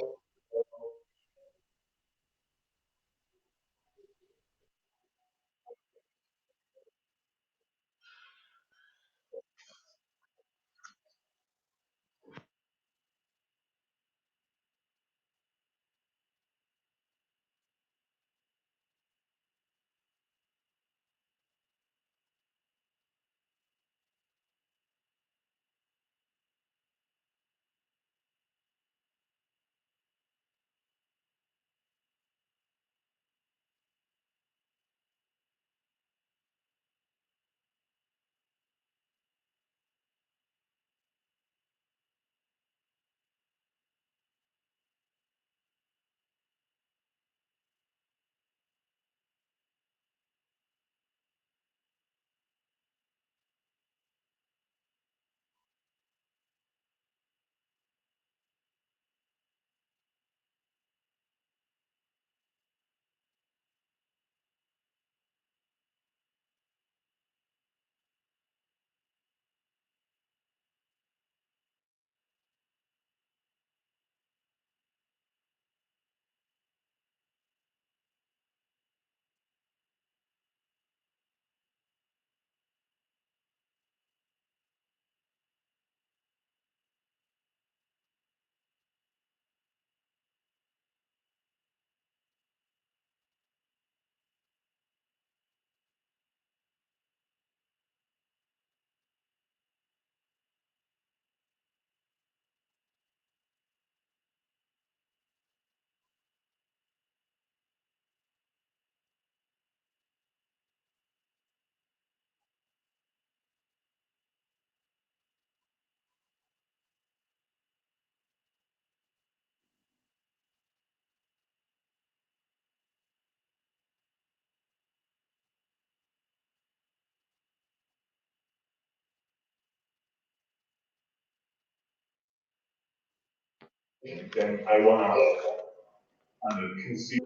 Then I want to concede.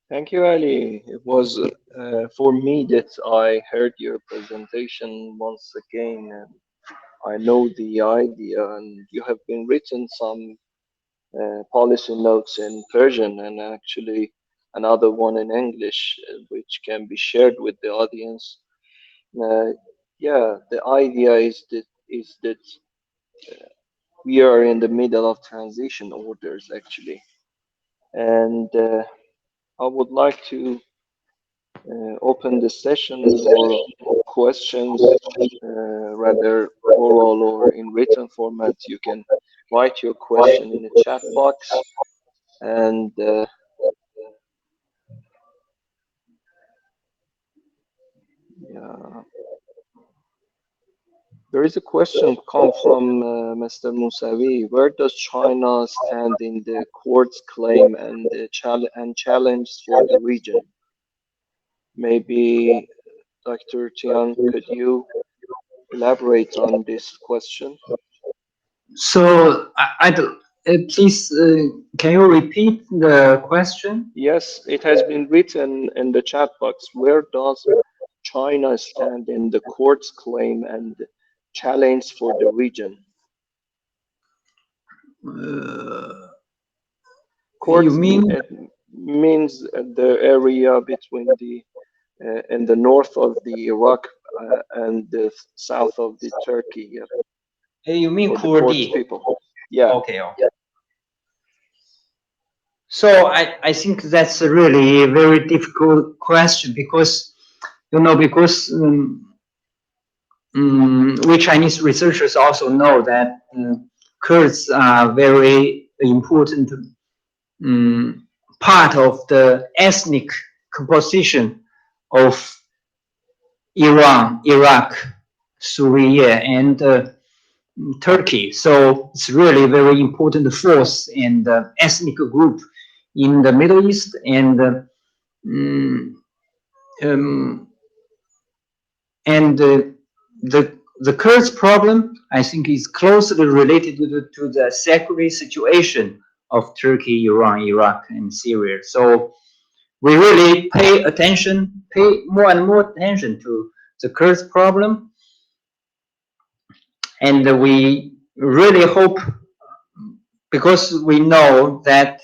Thank you, Ali. It was for me that I heard your presentation once again, and I know the idea, and you have been written some policy notes in Persian and actually another one in English, which can be shared with the audience. Uh, yeah, the idea is that we are in the middle of transition orders actually, and I would like to open the session for questions, rather oral or in written format. You can write your question in the chat box, and yeah, there is a question come from Mr. Musavi. Where does China stand in the court's claim and challenge for the region? Maybe Dr. Tian, could you elaborate on this question? So please, can you repeat the question? Yes, it has been written in the chat box. Where does China stand in the court's claim and challenge for the region? Court, you mean? It means the area between the in the north of the Iraq and the south of the Turkey. Yeah. You mean Kurds people? Yeah. Okay. So I think that's a really very difficult question because, you know, because we Chinese researchers also know that Kurds are very important part of the ethnic composition of Iran, Iraq, Syria, and Turkey. So it's really a very important force and ethnic group in the Middle East, and the Kurds problem, I think, is closely related to the security situation of Turkey, Iran, Iraq, and Syria. So we really pay more and more attention to the Kurds problem, and we really hope, because we know that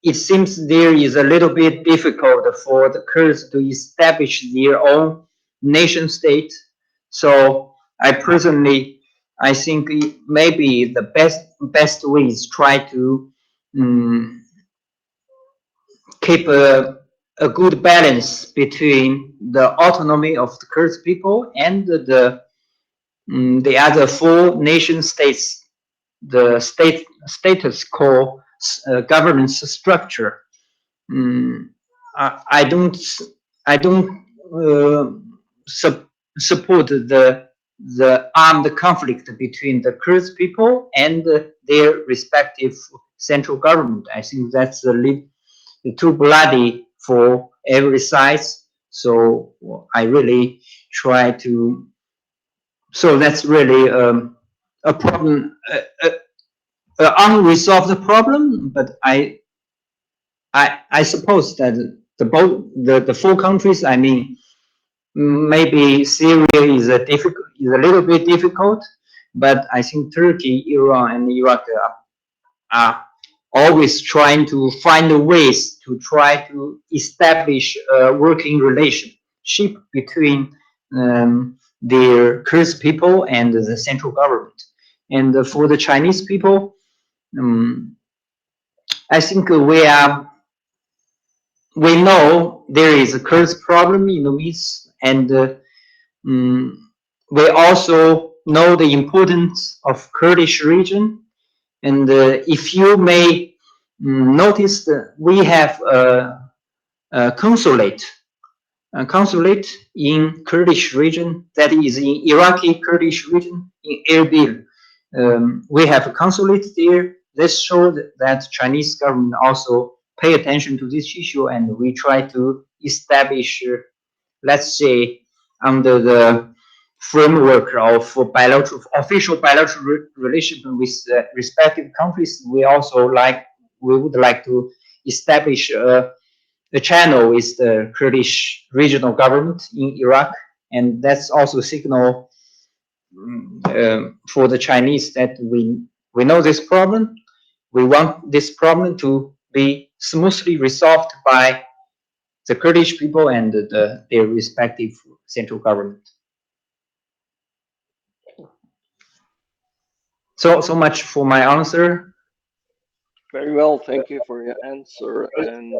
it seems there is a little bit difficult for the Kurds to establish their own nation state. So I think maybe the best way is try to keep a good balance between the autonomy of the Kurds people and the other four nation states, the status quo governance structure. I don't support the armed conflict between the Kurds people and their respective central government. I think that's too bloody for every side. So I really try to. So that's really a problem, unresolved problem. But I suppose that the four countries, I mean, maybe Syria is a little bit difficult, but I think Turkey, Iran, and Iraq are always trying to find ways to try to establish a working relationship between their Kurds people and the central government. And for the Chinese people, I think we know there is a Kurds problem in the East, and we also know the importance of Kurdish region. And if you may notice, we have a consulate in Kurdish region, that is in Iraqi Kurdish region in Erbil. We have a consulate there. This shows that Chinese government also pay attention to this issue, and we try to establish, let's say, under the framework of official bilateral relations with respective countries. We would like to establish the channel with the Kurdish regional government in Iraq, and that's also a signal for the Chinese that we know this problem. We want this problem to be smoothly resolved by the Kurdish people and their respective central government. So much for my answer. Very well, thank you for your answer. And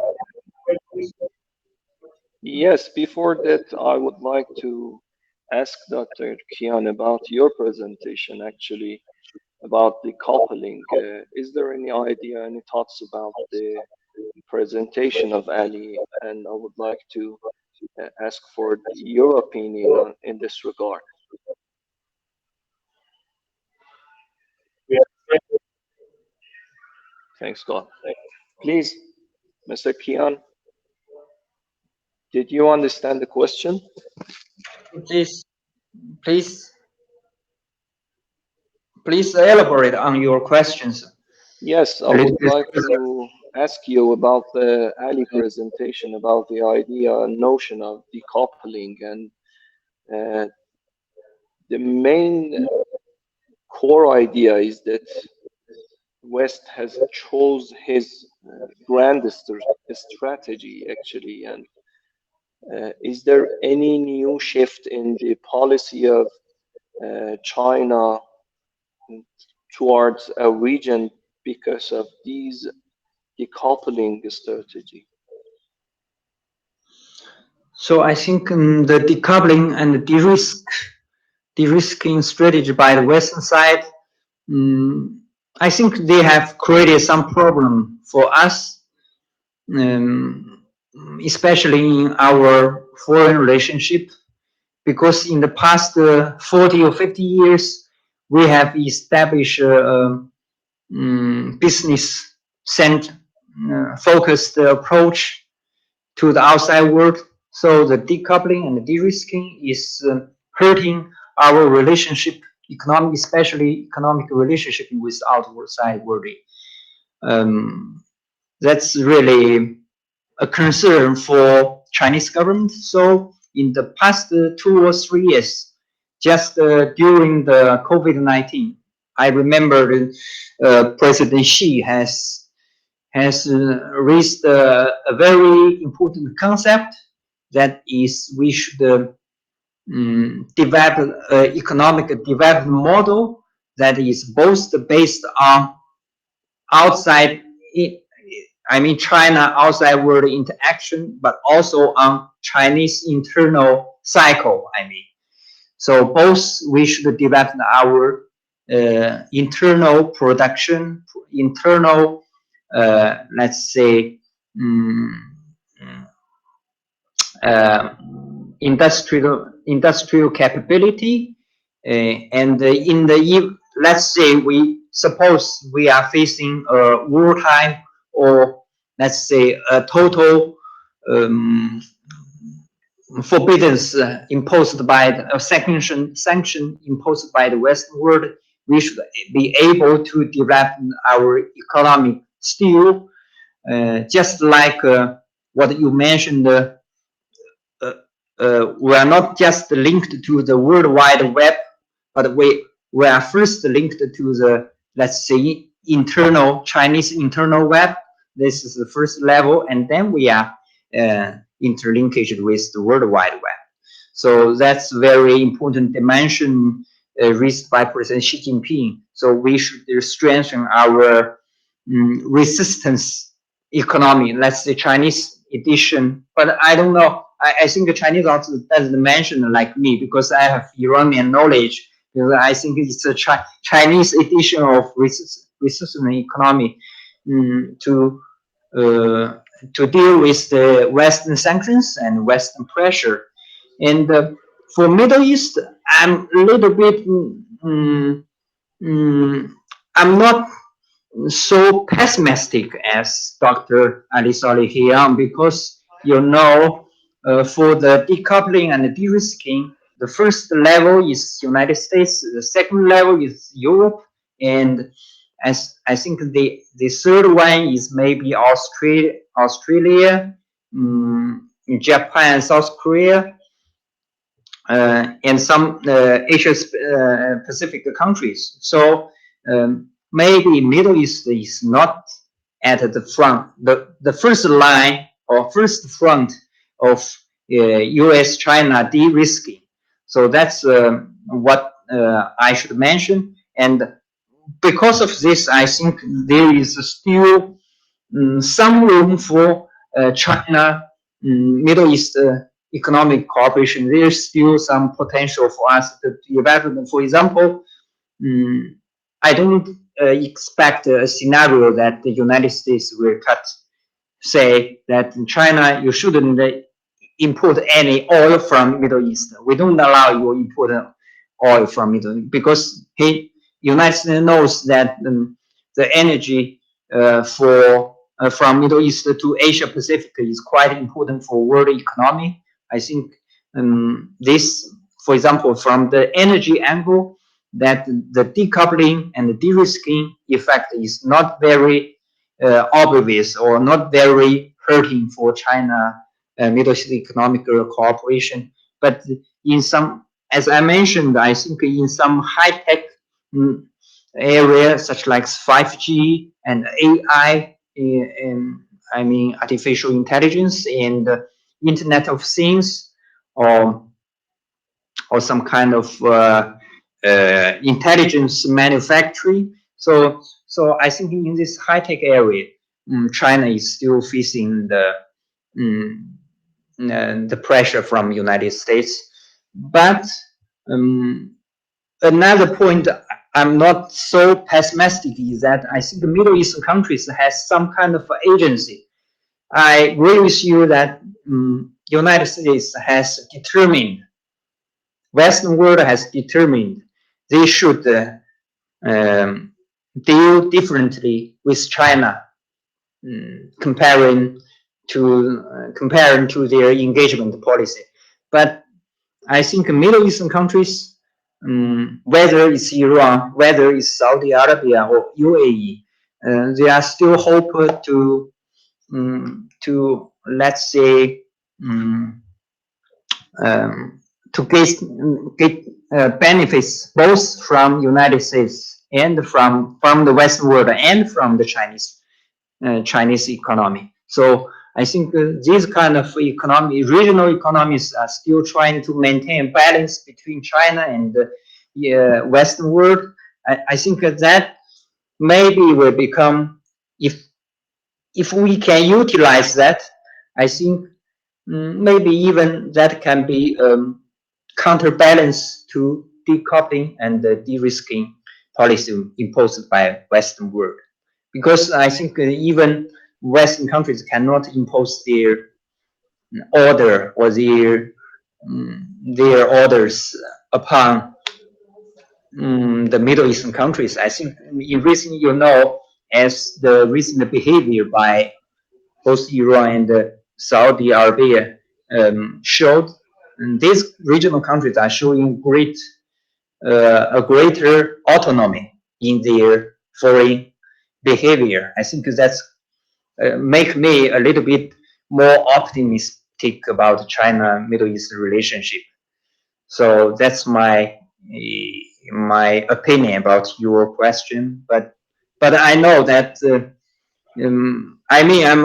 yes, before that, I would like to ask Dr. Kian about your presentation, actually, about the coupling. Is there any idea, any thoughts about the presentation of Ali? And I would like to ask for your opinion in this regard. Thanks, God. Please, Mr. Kian, did you understand the question? Please elaborate on your questions. Yes, I would like to ask you about the Ali presentation, about the idea and notion of decoupling, and the main core idea is that West has chose his grand strategy, actually, and is there any new shift in the policy of China towards a region because of these decoupling strategy? So I think the decoupling and the de-risking strategy by the Western side, I think they have created some problem for us, especially in our foreign relationship, because in the past 40 or 50 years, we have established business focused approach to the outside world. So the decoupling and the de-risking is hurting our relationship, especially economic relationship with outside world. That's really a concern for Chinese government. So in the past 2 or 3 years, just during the COVID-19, I remember President Xi has raised a very important concept, that is we should develop economic development model that is both based on China outside world interaction, but also on Chinese internal cycle. So both we should develop our internal production, internal let's say industrial capability, and in the, let's say suppose we are facing a wartime, or let's say a total forbiddance imposed by the sanction imposed by the Western world, we should be able to develop our economy still, just like what you mentioned. We are not just linked to the World Wide Web, but we are first linked to the, let's say, Chinese internal web. This is the first level, and then we are interlinked with the World Wide Web. So that's very important dimension raised by President Xi Jinping. So we should strengthen our resistance economy, let's say Chinese edition. But I don't know. I think the Chinese also doesn't mention like me, because I have Iranian knowledge. Because I think it's a Chinese edition of resistance economy to deal with the Western sanctions and Western pressure. And for Middle East, I'm a little bit, I'm not so pessimistic as Dr. Ali Saleh, because for the decoupling and the de-risking, the first level is United States, the second level is Europe, and As I think the third one is maybe Australia, Japan, South Korea, and some Asia Pacific countries. So maybe Middle East is not at the front, the first line or first front of U.S.-China de-risking. So that's what I should mention. And because of this, I think there is still some room for China Middle East economic cooperation. There's still some potential for us to develop. For example, I don't expect a scenario that the United States will say that in China you shouldn't import any oil from Middle East. We don't allow you import oil from Middle East because United States knows that the energy from Middle East to Asia Pacific is quite important for world economy. I think this, for example, from the energy angle, that the decoupling and the de-risking effect is not very obvious or not very hurting for China Middle East economic cooperation. But in some, as I mentioned, I think in some high-tech areas such like 5G and AI, I mean artificial intelligence and Internet of Things, or some kind of intelligence manufacturing. So I think in this high-tech area, China is still facing the pressure from United States. But another point I'm not so pessimistic is that I think the Middle Eastern countries has some kind of agency. I agree with you that United States has determined, Western world has determined they should deal differently with China, comparing to their engagement policy. But I think Middle Eastern countries, whether it's Iran, whether it's Saudi Arabia or UAE, they are still hope to let's say to get benefits both from United States and from the Western world and from the Chinese economy. So I think these kind of regional economies are still trying to maintain balance between China and the Western world. I think that maybe will become, if we can utilize that, I think maybe even that can be counterbalance to decoupling and de-risking policy imposed by Western world. Because I think even Western countries cannot impose their order or their orders upon the Middle Eastern countries. I think in recent, as the recent behavior by both Iran and Saudi Arabia showed, these regional countries are showing a greater autonomy in their foreign behavior. I think that's make me a little bit more optimistic about China-Middle East relationship. So that's my opinion about your question. But I know that I mean I'm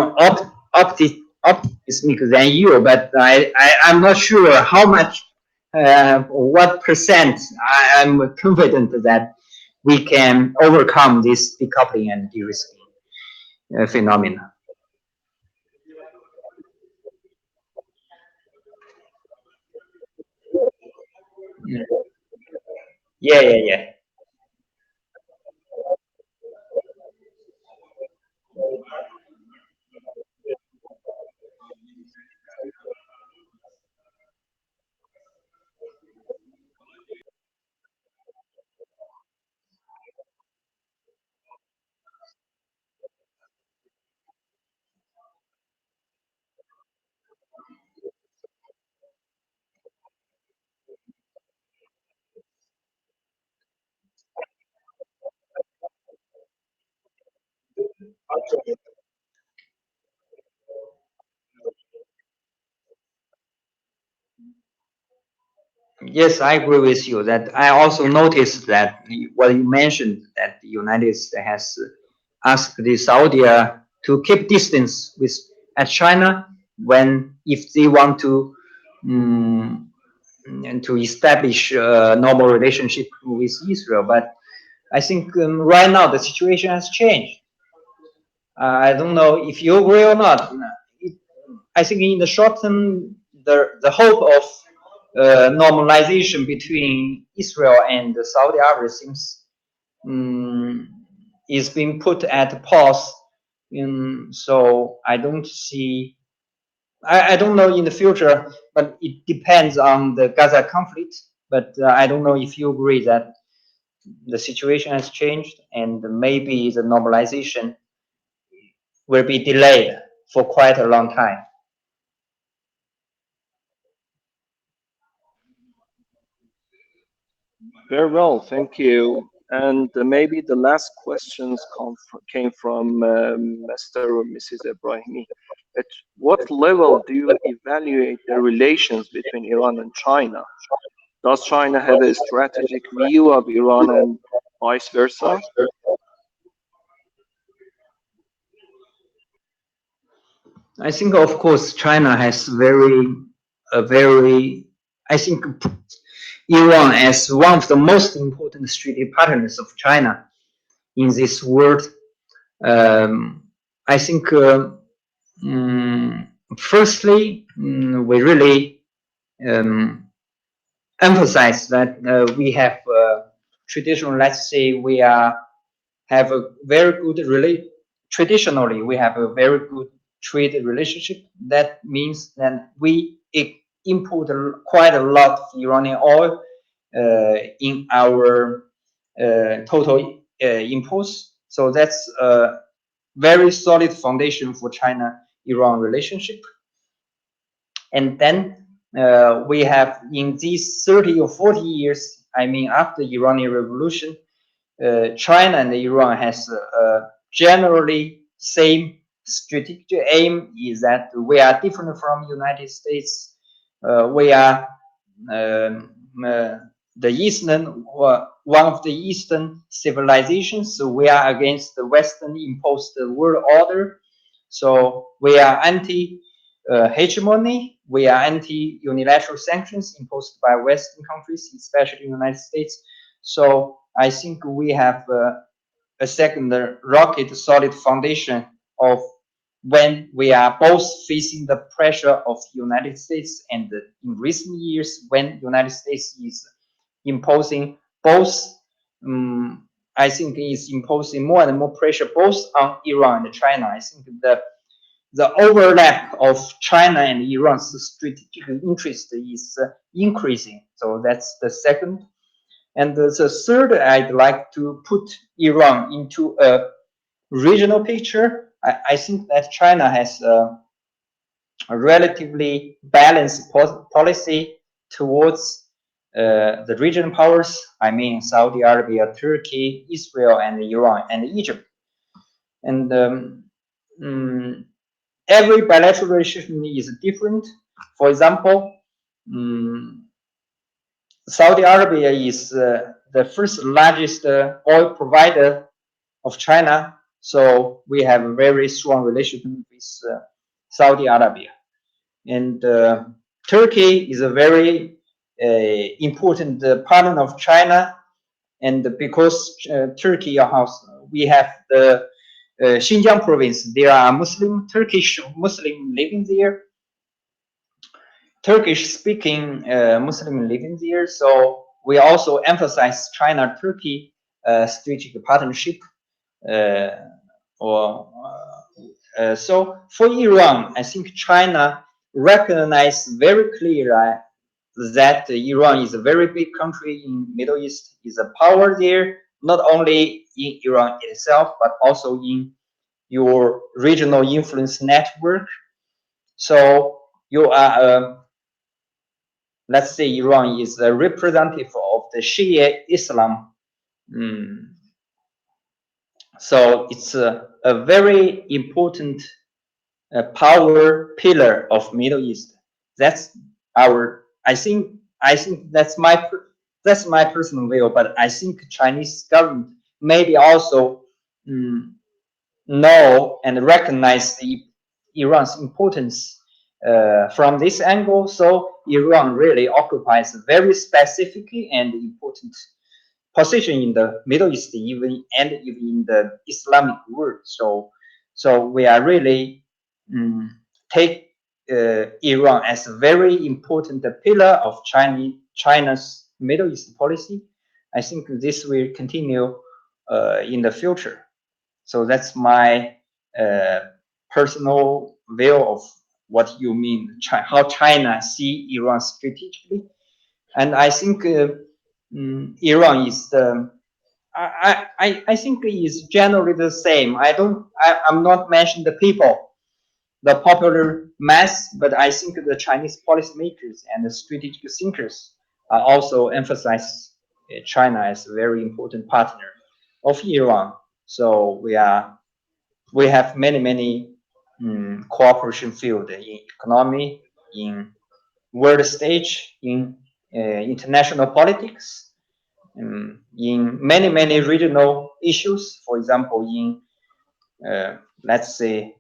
optimistic than you, but I'm not sure how much, what percent I'm confident that we can overcome this decoupling and de-risking phenomena. Yeah. Yes, I agree with you that I also noticed that what you mentioned, that the United States has asked the Saudi to keep distance with China when if they want to establish a normal relationship with Israel. But I think right now the situation has changed. I don't know if you agree or not. I think in the short term, the hope of normalization between Israel and Saudi Arabia seems is being put at pause. So I don't see. I don't know in the future, but it depends on the Gaza conflict. But I don't know if you agree that the situation has changed and maybe the normalization will be delayed for quite a long time. Very well, thank you. And maybe the last questions came from Mr. or Mrs. Ibrahimi. At what level do you evaluate the relations between Iran and China? Does China have a strategic view of Iran and vice versa? I think, of course, China has I think Iran as one of the most important strategic partners of China in this world. I think, firstly, we really emphasize that we have traditional, let's say, we have a very good traditionally we have a very good trade relationship. That means that we import quite a lot of Iranian oil in our total imports. So that's a very solid foundation for China-Iran relationship. And then we have in these 30 or 40 years, I mean, after the Iranian Revolution, China and Iran has generally same strategic aim, is that we are different from United States. We are the Eastern, one of the Eastern civilizations. So we are against the Western imposed world order. So we are anti-hegemony. We are anti-unilateral sanctions imposed by Western countries, especially the United States. So I think we have a second rocket solid foundation of when we are both facing the pressure of the United States, and in recent years when the United States is imposing both, I think is imposing more and more pressure both on Iran and China. I think the overlap of China and Iran's strategic interest is increasing. So that's the second. And the third, I'd like to put Iran into a regional picture. I think that China has a relatively balanced policy towards the regional powers. I mean, Saudi Arabia, Turkey, Israel, and Iran, and Egypt. And every bilateral relationship is different. For example, Saudi Arabia is the first largest oil provider of China, so we have a very strong relationship with Saudi Arabia. And Turkey is a very important partner of China, and because Turkey has, we have the Xinjiang province, there are Turkish Muslim living there, Turkish-speaking Muslim living there. So we also emphasize China-Turkey strategic partnership. So for Iran, I think China recognized very clearly that Iran is a very big country in Middle East, is a power there, not only in Iran itself, but also in your regional influence network. So you are let's say Iran is a representative of the Shia Islam. So it's a a very important power pillar of Middle East. That's our. I think that's my personal view. But I think Chinese government maybe also know and recognize Iran's importance from this angle. So Iran really occupies a very specific and important position in the Middle East, even in the Islamic world. So we are really take Iran as a very important pillar of China's Middle East policy. I think this will continue in the future. So that's my personal view of what you mean, how China see Iran strategically. And I think Iran is the, I think is generally the same. I'm not mentioning the people, the popular mass, but I think the Chinese policymakers and the strategic thinkers are also emphasize China as a very important partner of Iran. So we have many cooperation field in economy, in world stage, in international politics, in many regional issues. For example, in let's say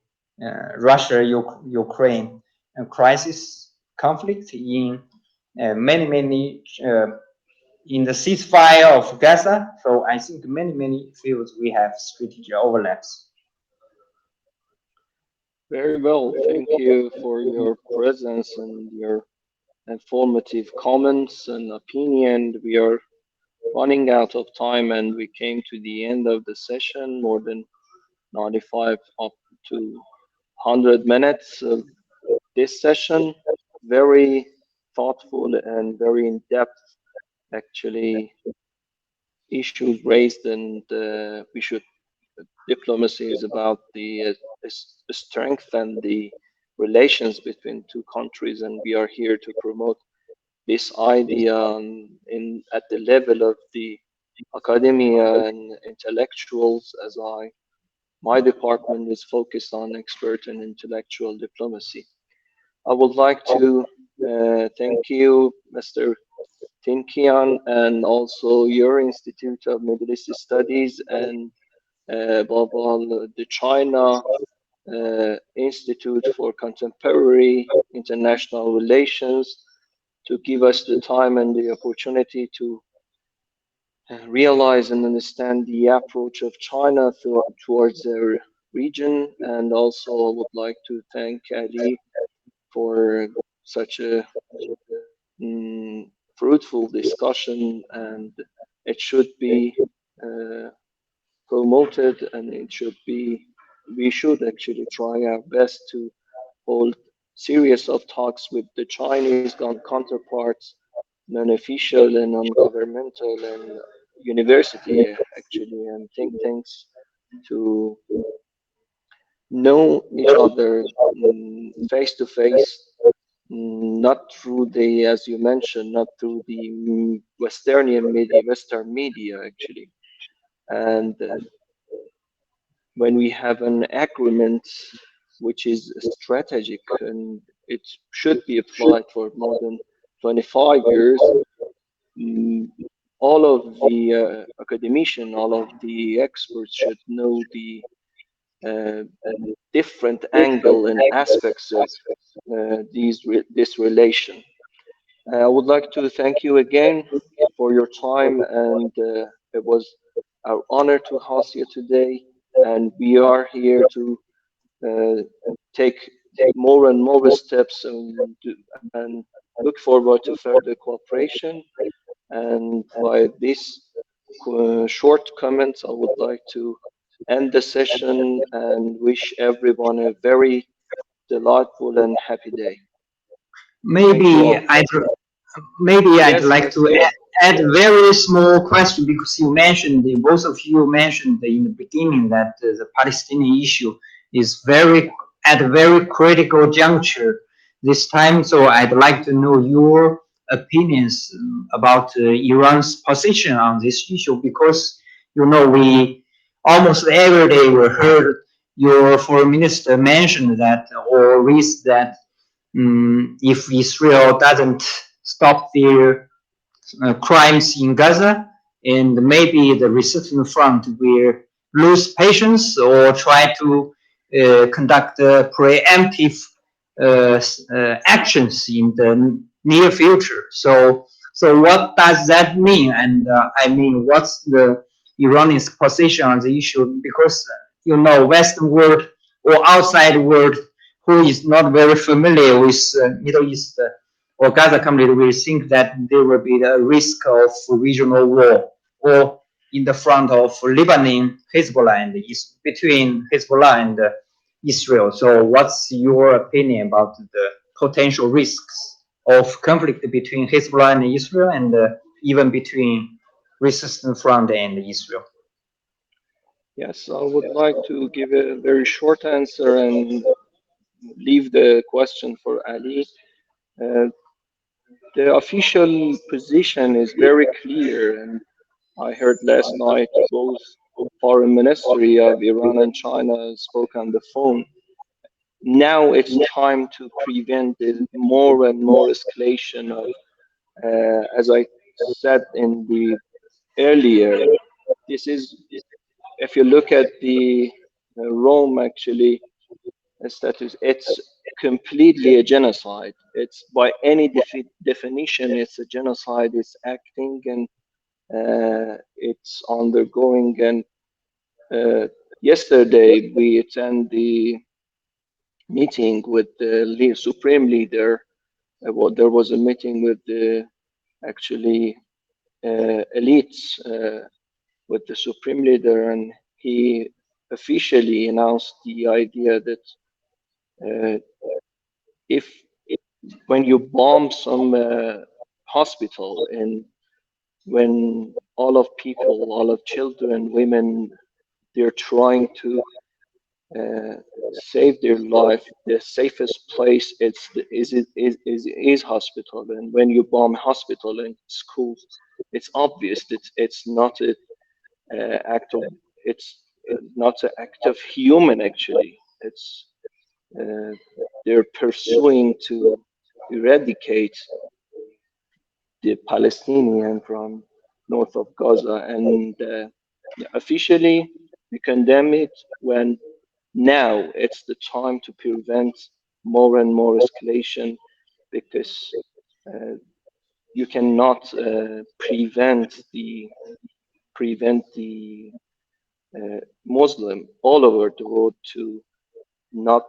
Russia-Ukraine crisis conflict, in many in the ceasefire of Gaza. So I think many fields we have strategic overlaps. Very well. Thank you for your presence and your informative comments and opinion. We are running out of time and we came to the end of the session, more than 95 up to 100 minutes of this session. Very thoughtful and very in-depth, actually, issues raised, and we should. Diplomacy is about the strength and the relations between two countries, and we are here to promote this idea at the level of the academia and intellectuals. My department is focused on expert and intellectual diplomacy. I would like to thank you, Mr. Tinkian, and also your Institute of Middle East Studies, and above all, the China Institute for Contemporary International Relations, to give us the time and the opportunity to realize and understand the approach of China towards their region. And also I would like to thank Ali for such a fruitful discussion, and it should be promoted, and we should actually try our best to hold series of talks with the Chinese counterparts, non-official and non-governmental, and university actually, and think tanks, to know each other face to face, not through the, as you mentioned, not through the Western media actually. And when we have an agreement which is strategic and it should be applied for more than 25 years, all of the academicians, all of the experts should know the different angle and aspects of this relation. I would like to thank you again for your time, and it was our honor to host you today, and we are here to take more and more steps and look forward to further cooperation. And by this short comments, I would like to end the session and wish everyone a very delightful and happy day. Maybe I'd like to add a very small question, because you mentioned, both of you mentioned in the beginning, that the Palestinian issue is at a very critical juncture this time. So I'd like to know your opinions about Iran's position on this issue, because we almost every day we heard your foreign minister mentioned that or raised that if Israel doesn't stop their crimes in Gaza, and maybe the resistance front will lose patience or try to conduct preemptive actions in the near future. So what does that mean? And I mean, what's the Iranian's position on the issue? Because Western world or outside world who is not very familiar with Middle East or Gaza community will think that there will be the risk of regional war or in the front of Lebanon, Hezbollah, and between Hezbollah and Israel. So what's your opinion about the potential risks of conflict between Hezbollah and Israel and even between resistance front and Israel? Yes, I would like to give a very short answer and leave the question for Ali. The official position is very clear, and I heard last night both foreign ministry of Iran and China spoke on the phone. Now it's time to prevent the more and more escalation of, as I said in the earlier, this is, if you look at the Rome actually status, it's completely a genocide. It's by any definition, it's a genocide. It's acting and it's undergoing. And yesterday we attend the meeting with the supreme leader. Well, there was a meeting with the actually elites with the supreme leader, and he officially announced the idea that if when you bomb some hospital and when all of people, all of children, women, they're trying to save their life, the safest place is hospital. And when you bomb hospital and schools, it's obvious that it's not a act of not an act of human actually. It's they're pursuing to eradicate the Palestinian from north of Gaza, and officially we condemn it. When now it's the time to prevent more and more escalation, because you cannot prevent the Muslim all over the world to not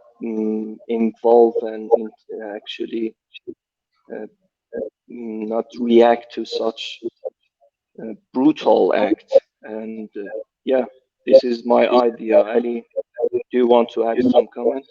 involve and actually uh, not react to such brutal act. And yeah, this is my idea. Ali, do you want to add some comments?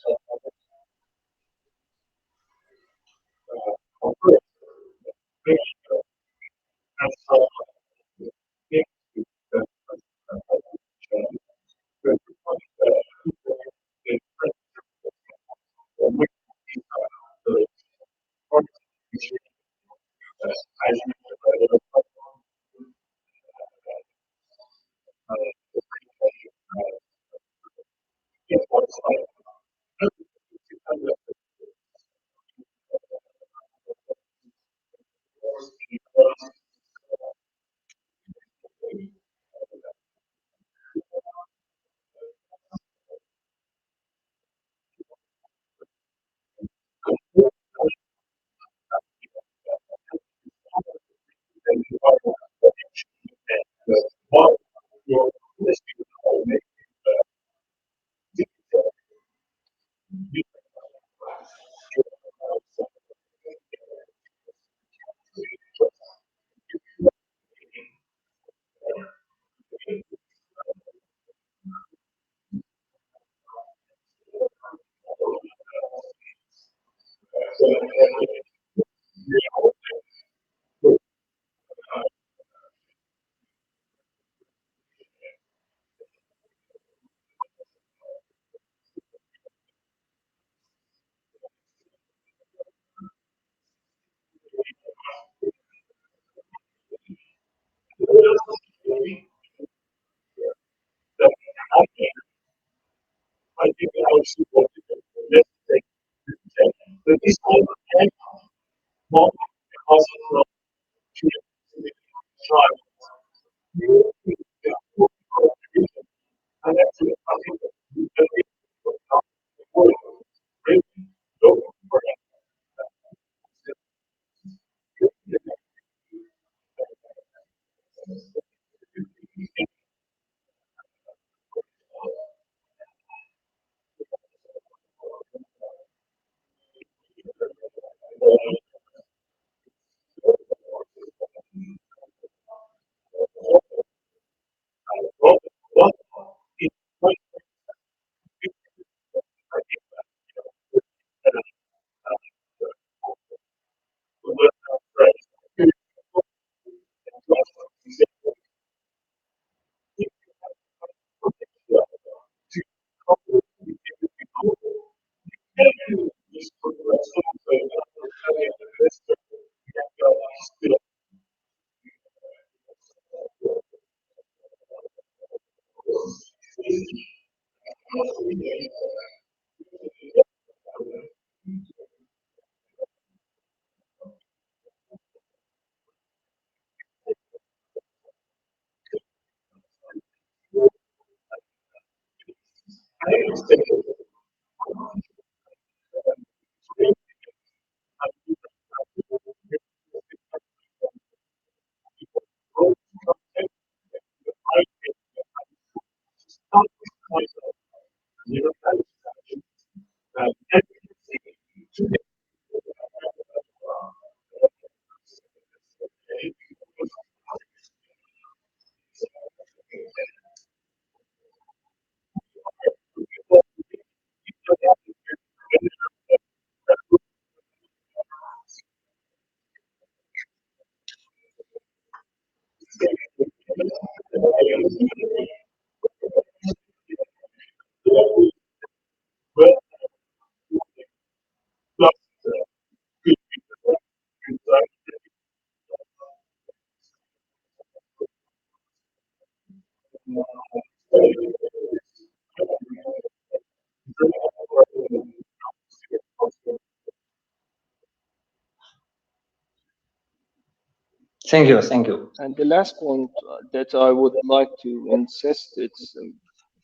Thank you, thank you. And the last point that I would like to insist, it's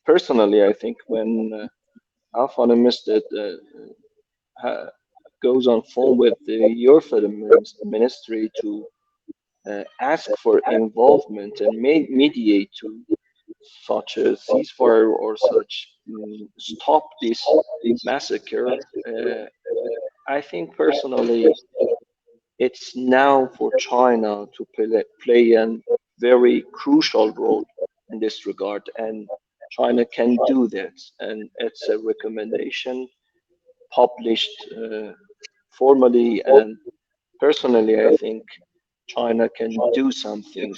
personally, I think when افشانی goes on phone with the European ministry to ask for involvement and mediate to such a ceasefire or such stop this massacre. I think personally it's now for China to play a very crucial role in this regard, and China can do that, and it's a recommendation published formally, and personally I think China can do something,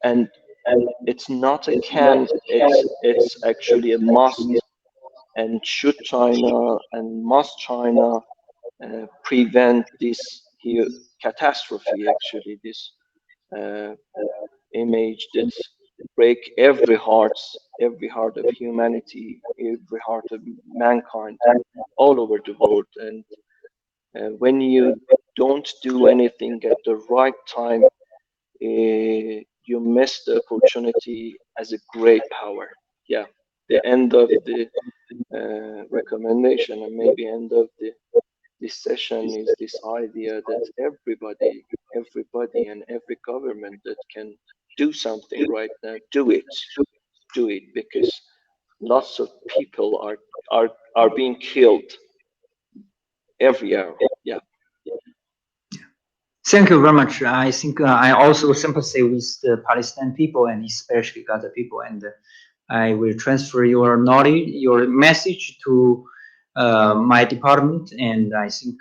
and it's not a can, it's actually a must, and should China and must China prevent this here catastrophe, actually this uh, image that break every heart of humanity, every heart of mankind all over the world. And when you don't do anything at the right time, you miss the opportunity as a great power. Yeah, the end of the recommendation, and maybe end of this session, is this idea that everybody and every government that can do something right now, do it, because lots of people are being killed every hour. Yeah. Thank you very much. I think I also sympathize with the Palestinian people and especially Gaza people, and I will transfer your knowledge, your message to my department. And I think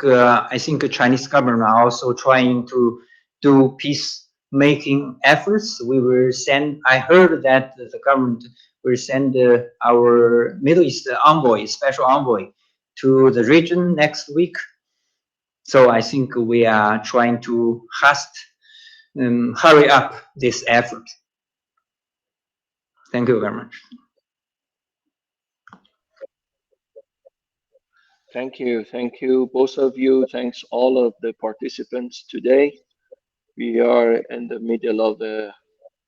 the Chinese government are also trying to do peacemaking efforts. We will send. I heard that the government will send our Middle East envoy, special envoy, to the region next week. So I think we are trying to hurry up this effort. Thank you very much. Thank you, both of you. Thanks all of the participants today. We are in the middle of a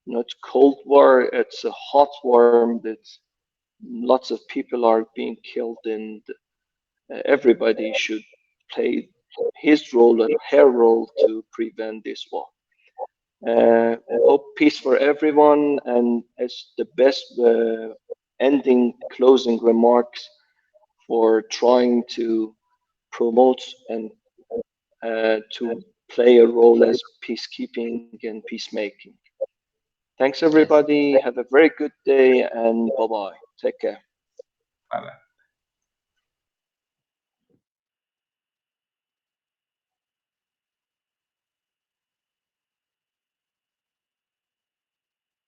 not cold war, it's a hot war that lots of people are being killed, and everybody should play his role and her role to prevent this war. Hope peace for everyone, and as the best ending closing remarks for trying to promote and to play a role as peacekeeping and peacemaking. Thanks, everybody. Have a very good day, and bye-bye. Take care. Bye-bye.